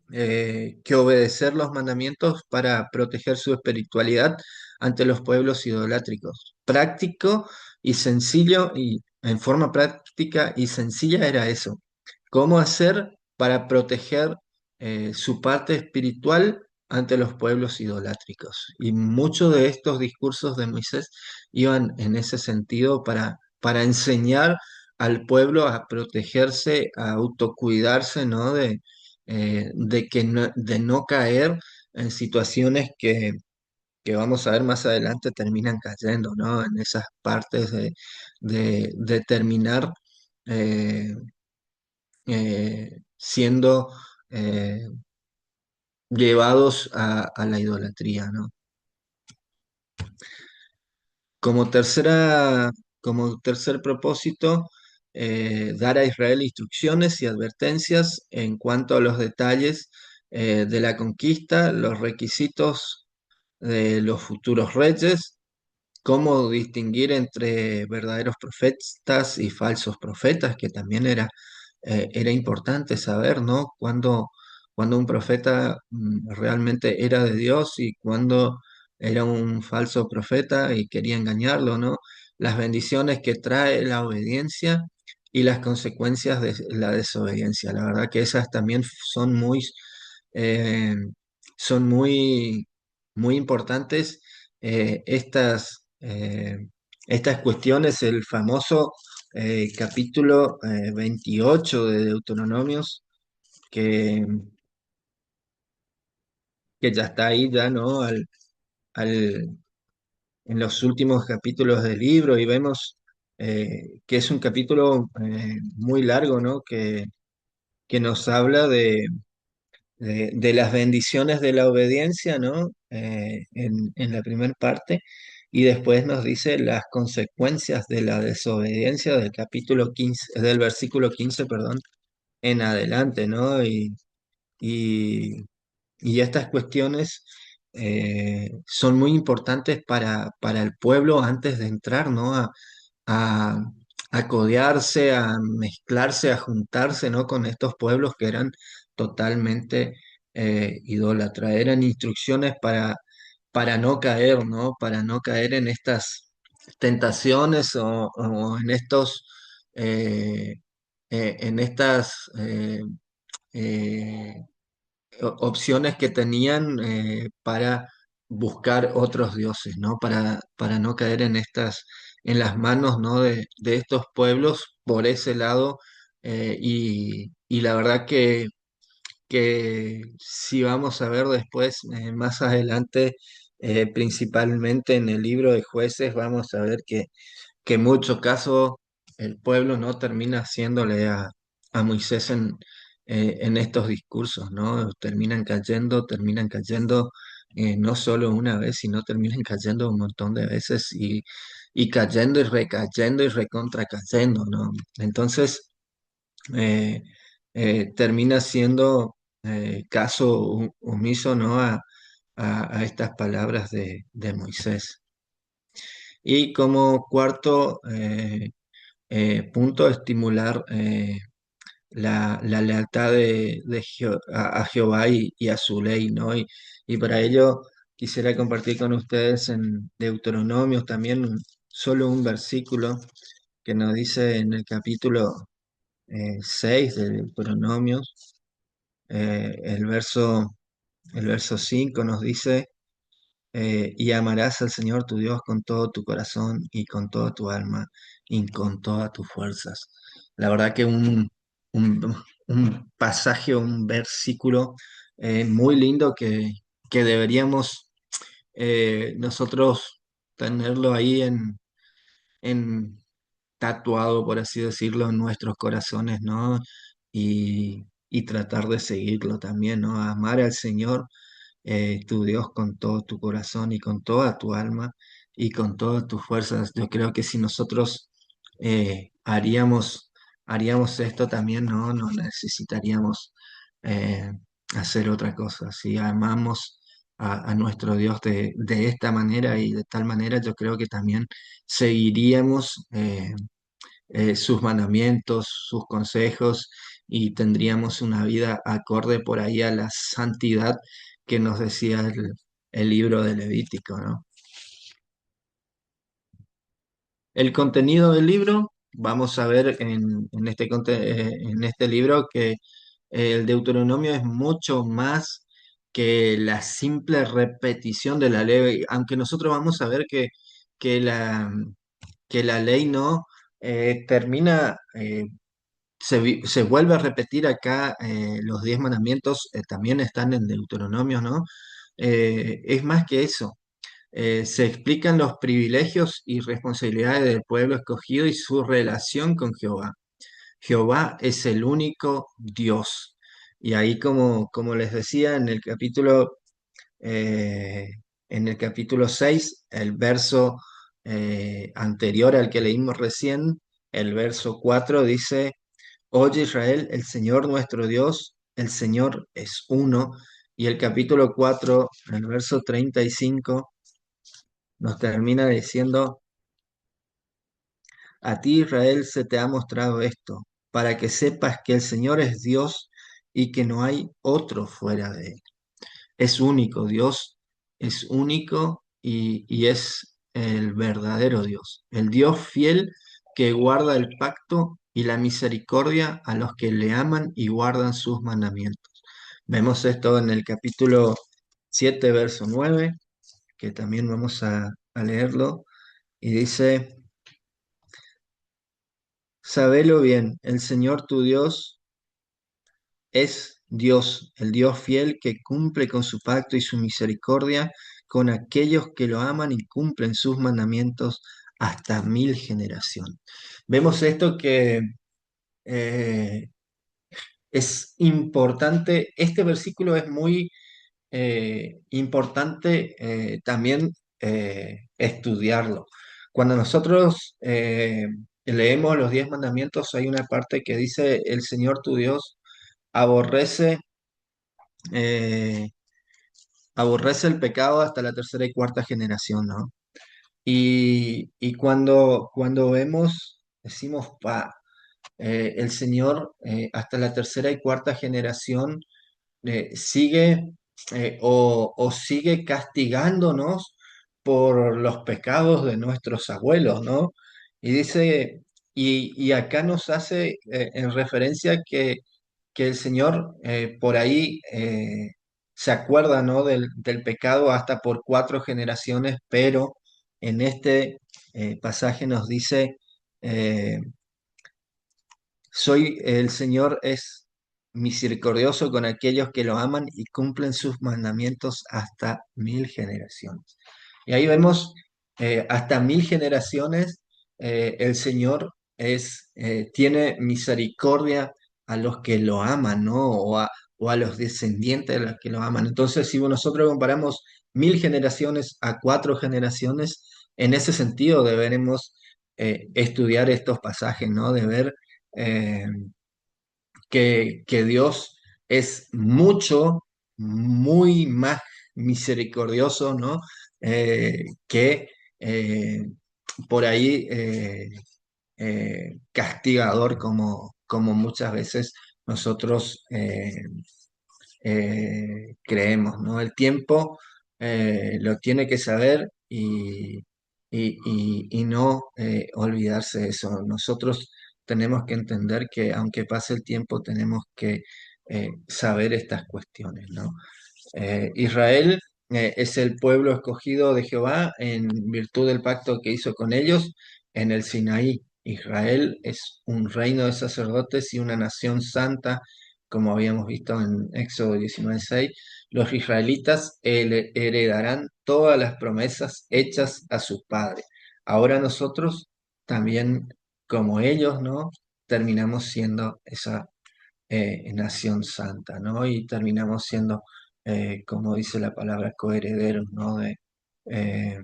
que obedecer los mandamientos para proteger su espiritualidad ante los pueblos idolátricos. Práctico y sencillo, y en forma práctica y sencilla era eso. ¿Cómo hacer para proteger su parte espiritual ante los pueblos idolátricos? Y muchos de estos discursos de Moisés iban en ese sentido para enseñar al pueblo a protegerse, a autocuidarse, ¿no? De que de no caer en situaciones que vamos a ver más adelante terminan cayendo, ¿no? En esas partes de terminar siendo eh, llevados a la idolatría, ¿no? Como como tercer propósito, dar a Israel instrucciones y advertencias en cuanto a los detalles de la conquista, los requisitos de los futuros reyes, cómo distinguir entre verdaderos profetas y falsos profetas, que también era importante saber, ¿no? Cuando un profeta realmente era de Dios y cuando era un falso profeta y quería engañarlo, ¿no? Las bendiciones que trae la obediencia y las consecuencias de la desobediencia. La verdad que esas también eh, son muy importantes estas cuestiones, el famoso capítulo 28 de Deuteronomios, que, que ya está ahí, ya, ¿no? Al- en los últimos capítulos del libro y vemos que es un capítulo muy largo, ¿no? Que nos habla de las bendiciones de la obediencia, ¿no? En la primera parte, y después nos dice las consecuencias de la desobediencia del capítulo 15, del versículo 15, perdón, en adelante, ¿no? Y, y estas cuestiones son muy importantes para el pueblo antes de entrar, ¿no? A, a codearse, a mezclarse, a juntarse, ¿no? Con estos pueblos que eran totalmente idólatras. Eran instrucciones para no caer, ¿no? Para no caer en estas tentaciones o en estos, en estas eh, opciones que tenían para buscar otros dioses, ¿no? Para no caer en en las manos, ¿no? De estos pueblos por ese lado. Y la verdad que si vamos a ver después, más adelante, principalmente en el libro de Jueces, vamos a ver que en muchos casos el pueblo no termina haciéndole a Moisés en estos discursos, ¿no? Terminan cayendo no solo una vez, sino terminan cayendo un montón de veces y cayendo y recayendo y recontra cayendo, ¿no? Entonces, eh, termina siendo caso omiso, ¿no? A estas palabras de Moisés. Y como cuarto punto, estimular la lealtad a Jehová y a su ley, ¿no? Y para ello quisiera compartir con ustedes en Deuteronomios también solo un versículo que nos dice en el capítulo 6 de Deuteronomios, el verso 5 nos dice y amarás al Señor tu Dios con todo tu corazón y con toda tu alma y con todas tus fuerzas. La verdad que un, un pasaje, un versículo muy lindo que deberíamos nosotros tenerlo ahí en tatuado, por así decirlo, en nuestros corazones, ¿no? y tratar de seguirlo también, ¿no? Amar al Señor tu Dios con todo tu corazón y con toda tu alma y con todas tus fuerzas. Yo creo que si nosotros haríamos esto también, no necesitaríamos eh, hacer otra cosa. Si amamos a nuestro Dios de esta manera y de tal manera, yo creo que también seguiríamos sus mandamientos, sus consejos y tendríamos una vida acorde por ahí a la santidad que nos decía el libro de Levítico, ¿no? El contenido del libro, vamos a ver en este libro que el Deuteronomio es mucho más que la simple repetición de la ley, aunque nosotros vamos a ver que la, que la ley no termina se vuelve a repetir acá, los 10 mandamientos también están en Deuteronomio, ¿no? Es más que eso. Se explican los privilegios y responsabilidades del pueblo escogido y su relación con Jehová. Jehová es el único Dios. Y ahí, como les decía, eh, en el capítulo 6, el verso anterior al que leímos recién, el verso 4 dice: Oye Israel, el Señor nuestro Dios, el Señor es uno. Y el capítulo 4, el verso 35, nos termina diciendo: A ti Israel se te ha mostrado esto, para que sepas que el Señor es Dios y que no hay otro fuera de él. Es único, Dios es único y es el verdadero Dios, el Dios fiel que guarda el pacto y la misericordia a los que le aman y guardan sus mandamientos. Vemos esto en el capítulo 7, verso 9, que también vamos a leerlo, y dice: Sabelo bien, el Señor tu Dios es Dios, el Dios fiel que cumple con su pacto y su misericordia con aquellos que lo aman y cumplen sus mandamientos hasta 1000 generaciones. Vemos esto que eh, es importante. Este versículo es muy importante también estudiarlo. Cuando nosotros leemos los 10 mandamientos, hay una parte que dice: el Señor tu Dios aborrece eh, aborrece el pecado hasta la tercera y cuarta generación, ¿no? Y cuando vemos, decimos: el Señor hasta la tercera y cuarta generación sigue o sigue castigándonos por los pecados de nuestros abuelos, ¿no? Y dice, y acá nos hace en referencia que el Señor por ahí se acuerda, ¿no? Del pecado hasta por 4 generaciones, pero en este pasaje nos dice: eh, el Señor es misericordioso con aquellos que lo aman y cumplen sus mandamientos hasta 1000 generaciones. Y ahí vemos hasta 1000 generaciones, el Señor tiene misericordia a los que lo aman, ¿no? O a los descendientes de los que lo aman. Entonces, si nosotros comparamos 1000 generaciones a 4 generaciones, en ese sentido deberemos estudiar estos pasajes, ¿no? De ver eh, que Dios es muy más misericordioso, ¿no? Que por ahí castigador como muchas veces nosotros creemos, ¿no? El tiempo lo tiene que saber y no olvidarse de eso. Nosotros tenemos que entender que aunque pase el tiempo, tenemos que saber estas cuestiones, ¿no? Israel es el pueblo escogido de Jehová en virtud del pacto que hizo con ellos en el Sinaí. Israel es un reino de sacerdotes y una nación santa, como habíamos visto en Éxodo 19:6. Los israelitas heredarán todas las promesas hechas a sus padres. Ahora nosotros también, como ellos, ¿no? Terminamos siendo esa nación santa, ¿no? Y terminamos siendo, como dice la palabra, coherederos, ¿no? Eh,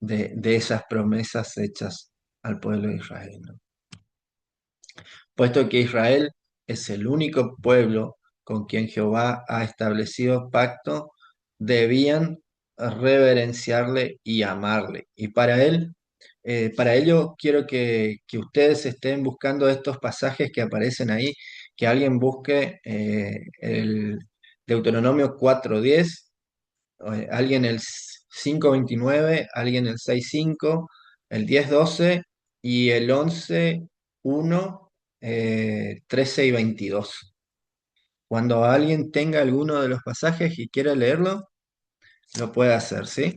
de esas promesas hechas al pueblo de Israel, ¿no? Puesto que Israel es el único pueblo con quien Jehová ha establecido pacto, debían reverenciarle y amarle. Y para ello quiero que ustedes estén buscando estos pasajes que aparecen ahí, que alguien busque el Deuteronomio 4:10, alguien el 5:29, alguien el 6:5, el 10:12 y el 11:1, 13 y 22. Cuando alguien tenga alguno de los pasajes y quiera leerlo, lo puede hacer, ¿sí?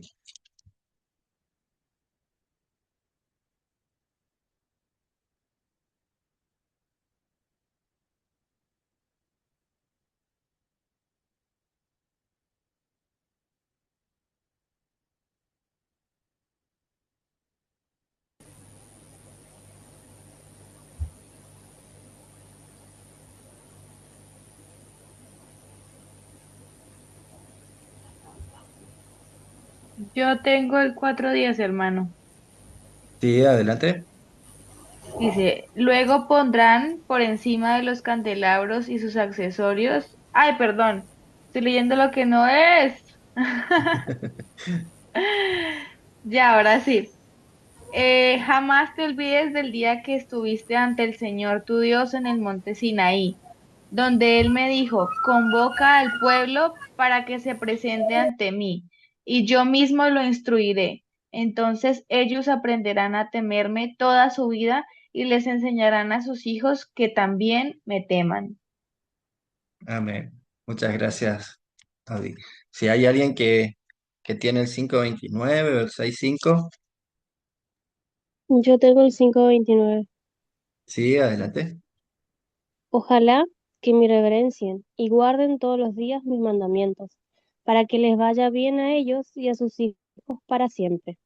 Yo tengo el 4:10, hermano. Sí, adelante. Dice, luego pondrán por encima de los candelabros y sus accesorios. Ay, perdón, estoy leyendo lo que no es. Ya, ahora sí. Jamás te olvides del día que estuviste ante el Señor tu Dios en el monte Sinaí, donde Él me dijo, convoca al pueblo para que se presente ante mí, y yo mismo lo instruiré. Entonces ellos aprenderán a temerme toda su vida y les enseñarán a sus hijos que también me teman. Amén. Muchas gracias, Audi. Si hay alguien que tiene el 5:29 o el 6:5, Yo tengo el 5:29. sí, adelante. Ojalá que me reverencien y guarden todos los días mis mandamientos, para que les vaya bien a ellos y a sus hijos para siempre.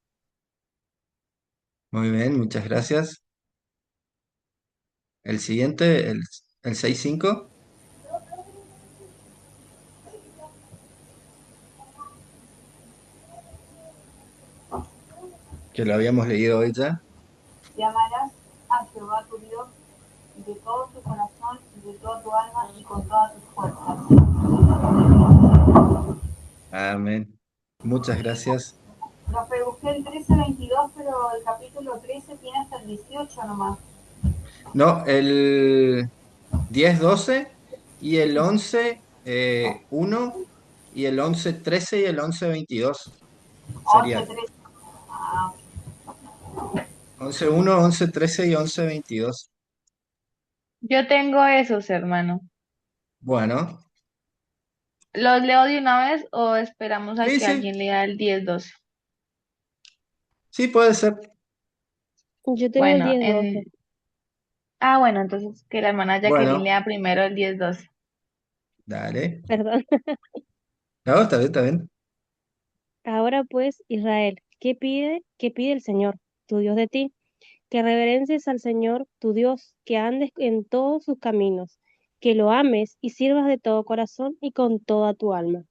Muy bien, muchas gracias. El siguiente, el 6:5, que lo habíamos leído hoy ya. Y amarás a Jehová tu Dios de todo tu corazón, de toda tu alma y con todas tus fuerzas. Amén. Muchas gracias. Profe, busqué el 13:22, pero el capítulo 13 tiene hasta el 18 nomás. No, el 10:12 y el 11:1 y el 11:13 y el 11:22 11, sería 13. Ah, 11:1, 11:13 y 11:22. Yo tengo esos, hermano. Bueno, ¿Los leo de una vez o esperamos a sí, que sí, alguien lea el 10-12? sí puede ser. Yo tengo el Bueno, 10:12. bueno, entonces que la hermana Jacqueline Bueno, lea primero el 10-12. dale. Perdón. No, está bien, está bien. Ahora pues, Israel, qué pide el Señor, tu Dios de ti? Que reverencies al Señor, tu Dios, que andes en todos sus caminos, que lo ames y sirvas de todo corazón y con toda tu alma.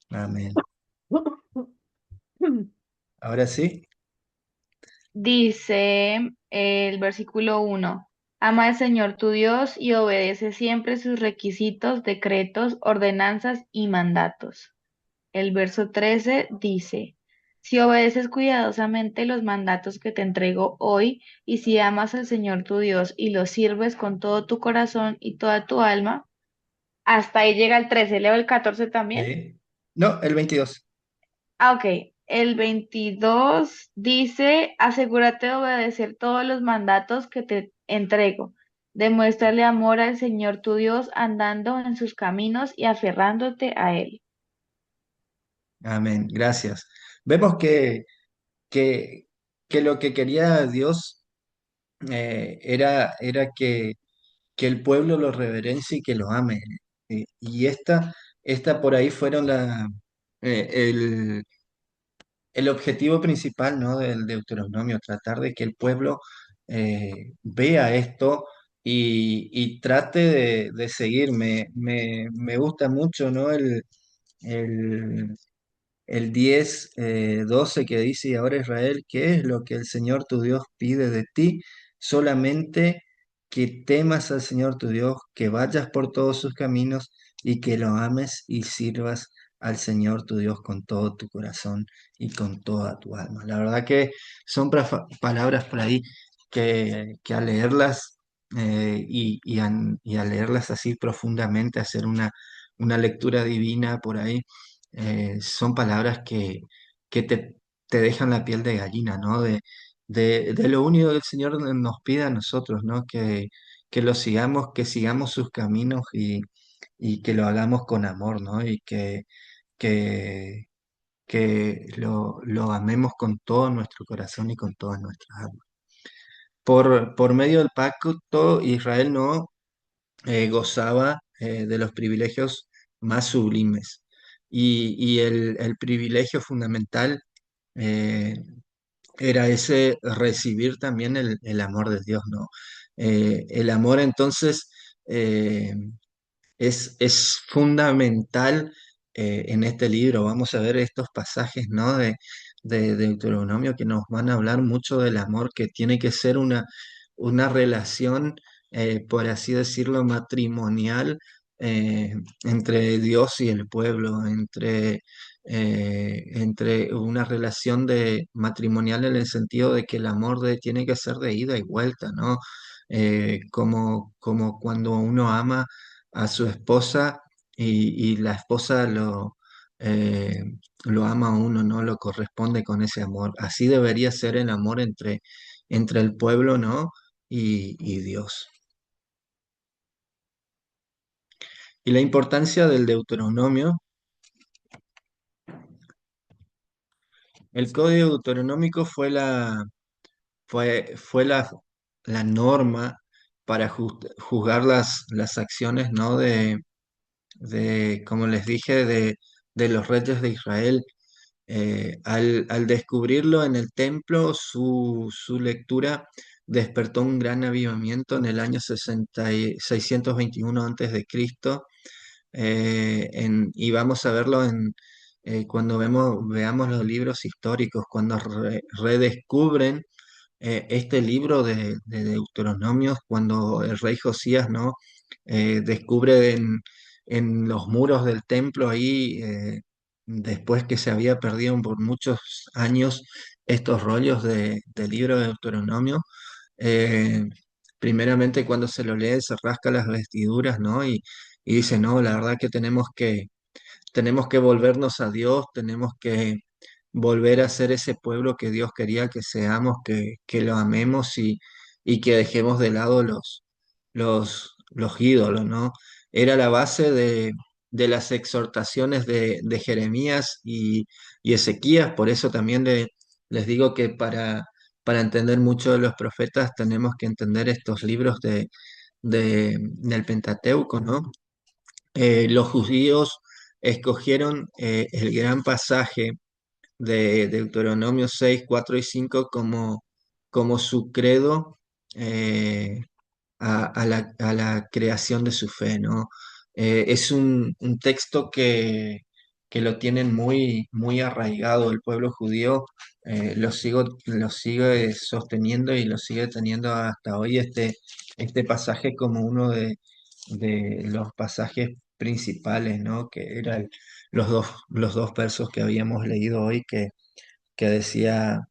Amén. Ahora sí. Dice el versículo 1: Ama al Señor tu Dios y obedece siempre sus requisitos, decretos, ordenanzas y mandatos. El verso 13 dice: Si obedeces cuidadosamente los mandatos que te entrego hoy, y si amas al Señor tu Dios y lo sirves con todo tu corazón y toda tu alma, hasta ahí llega el 13. ¿Leo el 14 también? Sí. No, el 22. Ok. El 22 dice: Asegúrate de obedecer todos los mandatos que te entrego. Demuéstrale amor al Señor tu Dios andando en sus caminos y aferrándote a Él. Amén. Gracias. Vemos que, que lo que quería Dios era que el pueblo lo reverencie y que lo ame. Y esta por ahí fueron el objetivo principal, ¿no? Del Deuteronomio, tratar de que el pueblo vea esto y trate de seguir. Me gusta mucho, ¿no? El, el 10 12 que dice, y ahora Israel, ¿qué es lo que el Señor tu Dios pide de ti? Solamente que temas al Señor tu Dios, que vayas por todos sus caminos y que lo ames y sirvas al Señor tu Dios con todo tu corazón y con toda tu alma. La verdad que son palabras por ahí que al leerlas y al leerlas así profundamente, hacer una lectura divina por ahí, son palabras que te dejan la piel de gallina, ¿no? De lo único que el Señor nos pide a nosotros, ¿no? Que lo sigamos, que sigamos sus caminos y que lo hagamos con amor, ¿no? Y que, que lo amemos con todo nuestro corazón y con todas nuestras almas. Por medio del pacto, Israel no gozaba de los privilegios más sublimes. Y el privilegio fundamental eh, era ese recibir también el amor de Dios, ¿no? El amor entonces eh, es fundamental en este libro. Vamos a ver estos pasajes, ¿no? De Deuteronomio que nos van a hablar mucho del amor, que tiene que ser una relación, por así decirlo, matrimonial entre Dios y el pueblo, entre una relación de matrimonial en el sentido de que el amor tiene que ser de ida y vuelta, ¿no? Como cuando uno ama a su esposa y la esposa eh, lo ama a uno, ¿no? Lo corresponde con ese amor. Así debería ser el amor entre el pueblo, ¿no? Y Dios. Y la importancia del Deuteronomio. El código deuteronómico fue la norma para juzgar las acciones, ¿no? Como les dije, de los reyes de Israel. Al descubrirlo en el templo, su lectura despertó un gran avivamiento en el año 621 antes de Cristo. Y vamos a verlo cuando veamos los libros históricos, cuando redescubren este libro de Deuteronomios, cuando el rey Josías, ¿no? Descubre en los muros del templo ahí, después que se había perdido por muchos años estos rollos del libro de Deuteronomio. eh, Primeramente cuando se lo lee se rasca las vestiduras, ¿no? Y dice, no, la verdad que tenemos que volvernos a Dios, tenemos que volver a ser ese pueblo que Dios quería que seamos, que lo amemos y que dejemos de lado los ídolos, ¿no? Era la base de las exhortaciones de Jeremías y Ezequías, por eso también les digo que para entender mucho de los profetas tenemos que entender estos libros del Pentateuco, ¿no? Los judíos escogieron el gran pasaje de Deuteronomio 6 4 y 5 como su credo eh, a la creación de su fe, ¿no? Es un texto que lo tienen muy, muy arraigado el pueblo judío, lo sigue sosteniendo y lo sigue teniendo hasta hoy este pasaje como uno de los pasajes principales, ¿no? Que eran los dos versos que habíamos leído hoy que decía,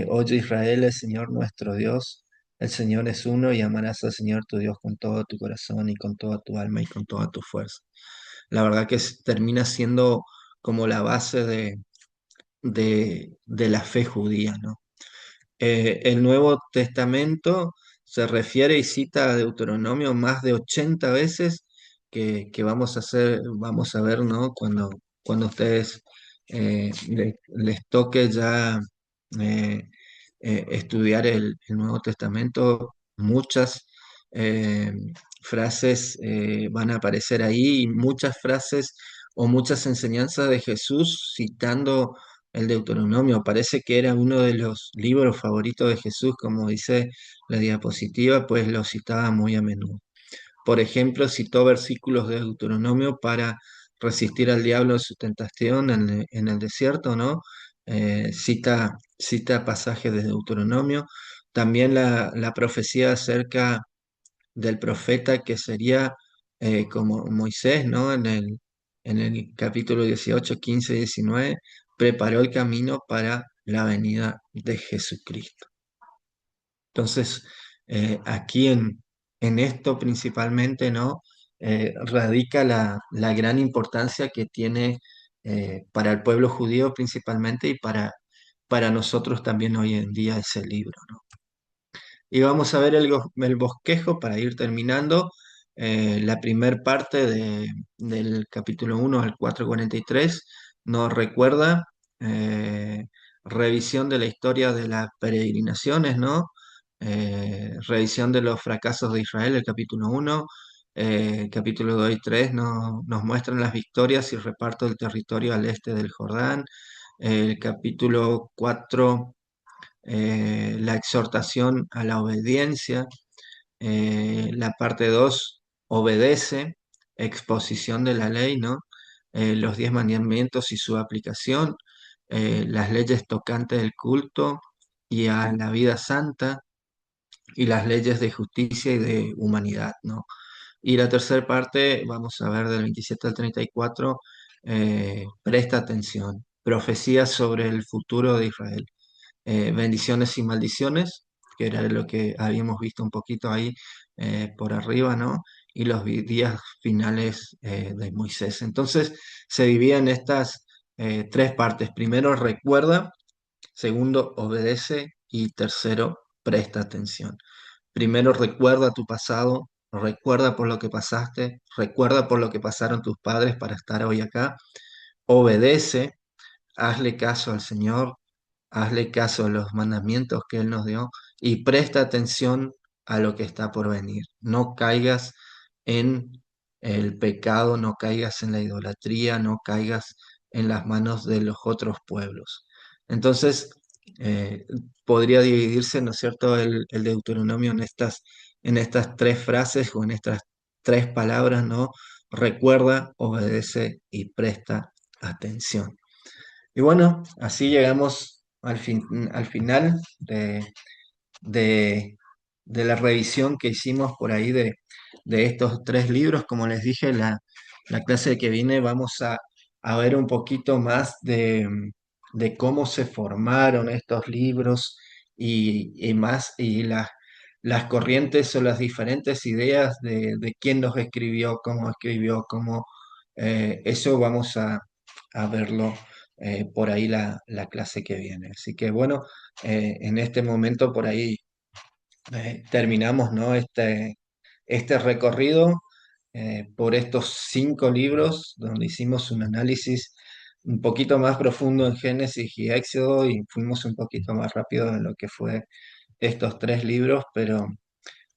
oye Israel, el Señor nuestro Dios, el Señor es uno y amarás al Señor tu Dios con todo tu corazón y con toda tu alma y con toda tu fuerza. La verdad que termina siendo como la base de la fe judía, ¿no? El Nuevo Testamento se refiere y cita a Deuteronomio más de 80 veces que vamos a ver, ¿no? Cuando ustedes les toque ya eh, estudiar el Nuevo Testamento, muchas eh, frases van a aparecer ahí y muchas frases o muchas enseñanzas de Jesús citando el Deuteronomio. Parece que era uno de los libros favoritos de Jesús, como dice la diapositiva, pues lo citaba muy a menudo. Por ejemplo, citó versículos de Deuteronomio para resistir al diablo en su tentación en el desierto, ¿no? Cita pasajes de Deuteronomio. También la profecía acerca del profeta que sería como Moisés, ¿no? En el capítulo 18, 15 y 19, preparó el camino para la venida de Jesucristo. Entonces, aquí en esto principalmente, ¿no? Radica la gran importancia que tiene para el pueblo judío principalmente y para nosotros también hoy en día ese libro, ¿no? Y vamos a ver el bosquejo para ir terminando. La primer parte del capítulo 1 al 4:43 nos recuerda revisión de la historia de las peregrinaciones, ¿no? Revisión de los fracasos de Israel, el capítulo 1. Capítulo 2 y 3 nos muestran las victorias y reparto del territorio al este del Jordán. El capítulo 4, la exhortación a la obediencia. La parte 2, obedece, exposición de la ley, ¿no? Los 10 mandamientos y su aplicación, las leyes tocantes del culto y a la vida santa, y las leyes de justicia y de humanidad, ¿no? Y la tercera parte, vamos a ver del 27 al 34, presta atención, profecías sobre el futuro de Israel, bendiciones y maldiciones, que era lo que habíamos visto un poquito ahí por arriba, ¿no? Y los días finales de Moisés. Entonces se divide en estas tres partes. Primero, recuerda; segundo, obedece; y tercero, presta atención. Primero, recuerda tu pasado, recuerda por lo que pasaste, recuerda por lo que pasaron tus padres para estar hoy acá. Obedece, hazle caso al Señor, hazle caso a los mandamientos que Él nos dio y presta atención a lo que está por venir. No caigas en el pecado, no caigas en la idolatría, no caigas en las manos de los otros pueblos. Entonces, eh, podría dividirse, ¿no es cierto?, el Deuteronomio en estas tres frases o en estas tres palabras, ¿no? Recuerda, obedece y presta atención. Y bueno, así llegamos al final de, de la revisión que hicimos por ahí de estos tres libros. Como les dije, la clase que viene vamos a ver un poquito más de cómo se formaron estos libros y más, y las corrientes o las diferentes ideas de quién los escribió, cómo, eso vamos a verlo por ahí la clase que viene. Así que bueno, en este momento por ahí terminamos, ¿no? Este recorrido por estos 5 libros donde hicimos un análisis un poquito más profundo en Génesis y Éxodo, y fuimos un poquito más rápido en lo que fue estos 3 libros, pero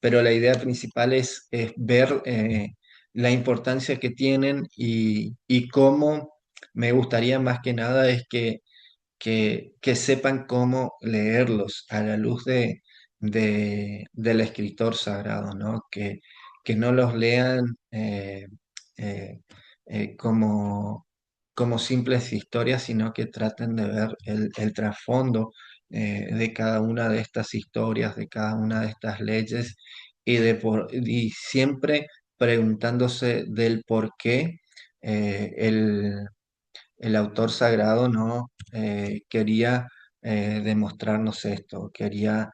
la idea principal es ver la importancia que tienen y cómo me gustaría más que nada es que sepan cómo leerlos a la luz del escritor sagrado, ¿no? Que no los lean eh, como, como simples historias, sino que traten de ver el trasfondo de cada una de estas historias, de cada una de estas leyes, y siempre preguntándose del por qué el autor sagrado no quería demostrarnos esto, quería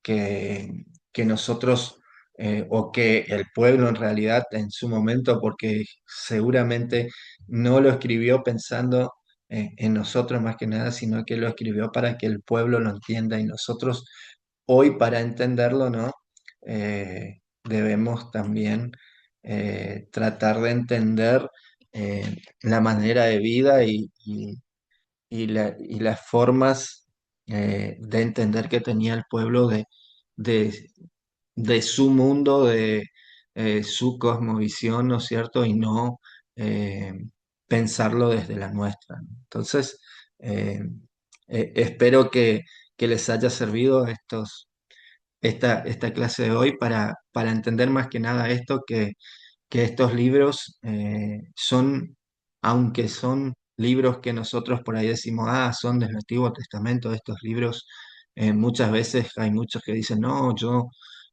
que, que nosotros o que el pueblo en realidad en su momento, porque seguramente no lo escribió pensando en nosotros más que nada, sino que lo escribió para que el pueblo lo entienda y nosotros hoy para entenderlo, ¿no? Debemos también tratar de entender la manera de vida y las formas de entender que tenía el pueblo de, de su mundo, de su cosmovisión, ¿no es cierto? Y no eh, pensarlo desde la nuestra, ¿no? Entonces, espero que les haya servido esta clase de hoy para entender más que nada esto, que estos libros son, aunque son libros que nosotros por ahí decimos, ah, son del Antiguo Testamento, estos libros, muchas veces hay muchos que dicen, no, yo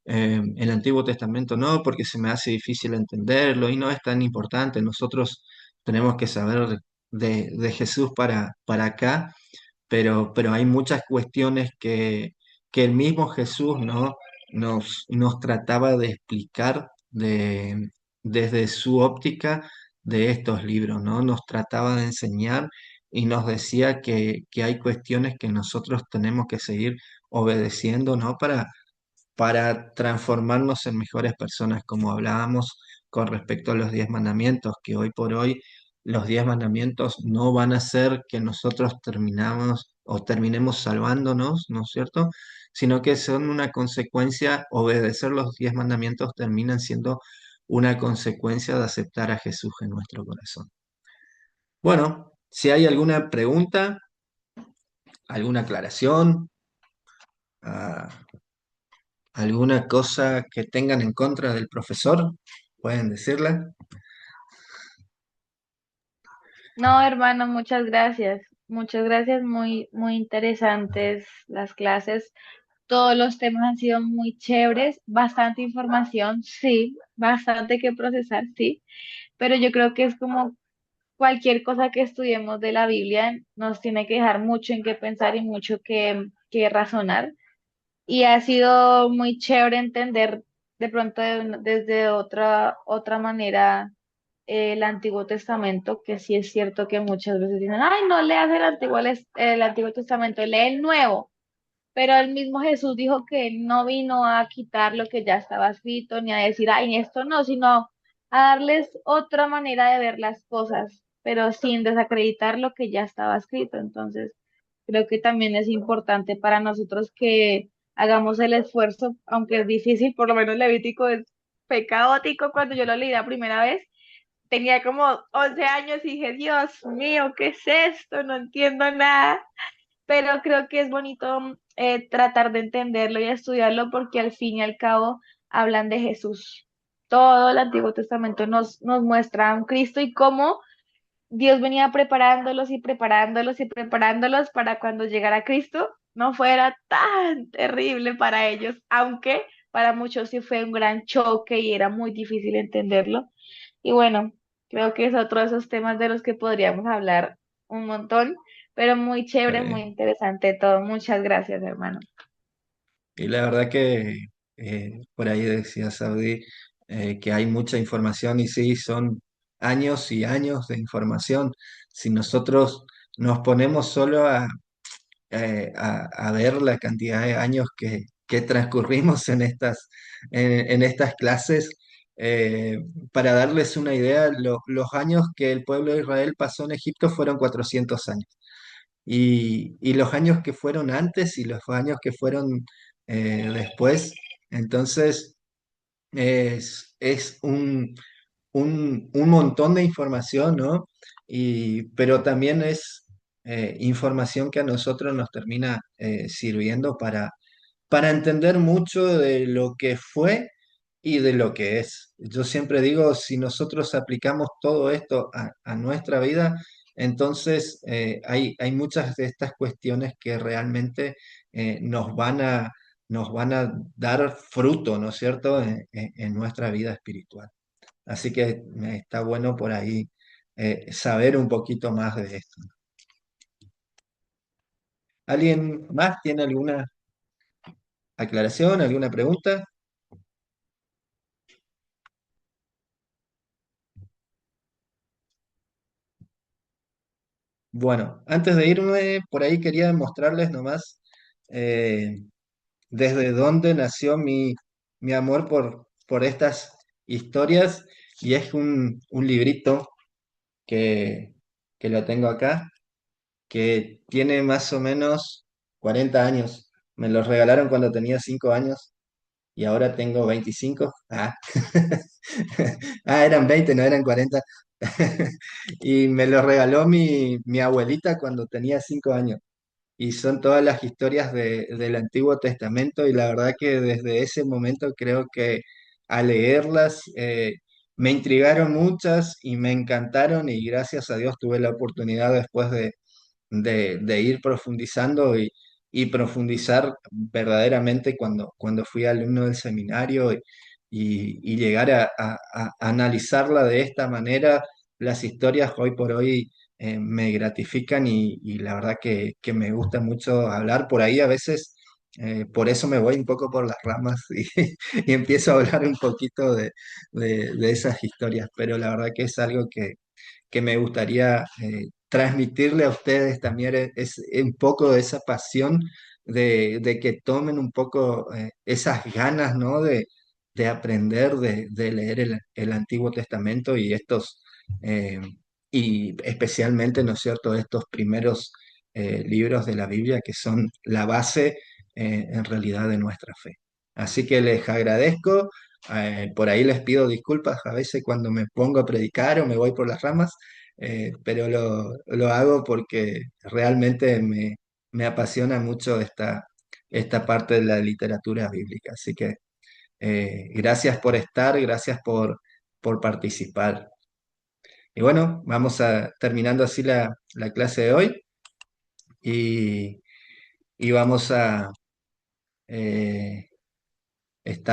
el Antiguo Testamento no, porque se me hace difícil entenderlo y no es tan importante. Nosotros tenemos que saber de Jesús para acá, pero hay muchas cuestiones que el mismo Jesús, ¿no? nos trataba de explicar desde su óptica de estos libros, ¿no? Nos trataba de enseñar y nos decía que hay cuestiones que nosotros tenemos que seguir obedeciendo, ¿no? Para transformarnos en mejores personas, como hablábamos con respecto a los 10 mandamientos, que hoy por hoy los 10 mandamientos no van a ser que nosotros terminamos o terminemos salvándonos, ¿no es cierto? Sino que son una consecuencia, obedecer los 10 mandamientos terminan siendo una consecuencia de aceptar a Jesús en nuestro corazón. Bueno, si hay alguna pregunta, alguna aclaración, ah, alguna cosa que tengan en contra del profesor, pueden decirla. No, hermano, muchas gracias. Muchas gracias, muy, muy interesantes las clases. Todos los temas han sido muy chéveres, bastante información, sí, bastante que procesar, sí, pero yo creo que es como cualquier cosa que estudiemos de la Biblia, nos tiene que dejar mucho en qué pensar y mucho que razonar. Y ha sido muy chévere entender de pronto desde otra manera el Antiguo Testamento, que sí es cierto que muchas veces dicen, ay, no leas el Antiguo Testamento, lee el Nuevo. Pero el mismo Jesús dijo que no vino a quitar lo que ya estaba escrito, ni a decir, ay, esto no, sino a darles otra manera de ver las cosas, pero sin desacreditar lo que ya estaba escrito. Entonces, creo que también es importante para nosotros que hagamos el esfuerzo, aunque es difícil, por lo menos Levítico es caótico. Cuando yo lo leí la primera vez, tenía como 11 años y dije, Dios mío, ¿qué es esto? No entiendo nada, pero creo que es bonito tratar de entenderlo y estudiarlo porque al fin y al cabo hablan de Jesús. Todo el Antiguo Testamento nos muestra a un Cristo y cómo Dios venía preparándolos y preparándolos y preparándolos para cuando llegara Cristo no fuera tan terrible para ellos, aunque para muchos sí fue un gran choque y era muy difícil entenderlo. Y bueno, creo que es otro de esos temas de los que podríamos hablar un montón, pero muy chévere, muy Eh, interesante todo. Muchas gracias, hermano. y la verdad que por ahí decía Saudi que hay mucha información y sí, son años y años de información. Si nosotros nos ponemos solo a ver la cantidad de años que transcurrimos en estas clases, eh, para darles una idea, los años que el pueblo de Israel pasó en Egipto fueron 400 años. Y los años que fueron antes y los años que fueron después, entonces es un montón de información, ¿no? Pero también es información que a nosotros nos termina sirviendo para entender mucho de lo que fue y de lo que es. Yo siempre digo, si nosotros aplicamos todo esto a nuestra vida, entonces hay muchas de estas cuestiones que realmente nos van a dar fruto, ¿no es cierto?, en nuestra vida espiritual. Así que está bueno por ahí saber un poquito más de esto. ¿Alguien más tiene alguna aclaración, alguna pregunta? Bueno, antes de irme, por ahí quería mostrarles nomás eh, desde dónde nació mi amor por estas historias. Y es un librito que, que lo tengo acá, que tiene más o menos 40 años. Me lo regalaron cuando tenía 5 años y ahora tengo 25. Eran 20, no eran 40. Y me lo regaló mi abuelita cuando tenía 5 años. y son todas las historias del Antiguo Testamento y la verdad que desde ese momento creo que al leerlas me intrigaron muchas y me encantaron y gracias a Dios tuve la oportunidad después de ir profundizando y profundizar verdaderamente cuando fui alumno del seminario y llegar a analizarla de esta manera, las historias hoy por hoy me gratifican y la verdad que me gusta mucho hablar por ahí a veces. Por eso me voy un poco por las ramas y empiezo a hablar un poquito de esas historias, pero la verdad que es algo que me gustaría transmitirle a ustedes también es un poco de esa pasión de que tomen un poco esas ganas, ¿no? De aprender, de leer el Antiguo Testamento y eh, y especialmente, ¿no es cierto?, estos primeros libros de la Biblia que son la base en realidad de nuestra fe. Así que les agradezco. Por ahí les pido disculpas a veces cuando me pongo a predicar o me voy por las ramas, pero lo hago porque realmente me apasiona mucho esta parte de la literatura bíblica. Así que gracias por estar, gracias por participar. Y bueno, vamos terminando así la clase de hoy y, y vamos a estar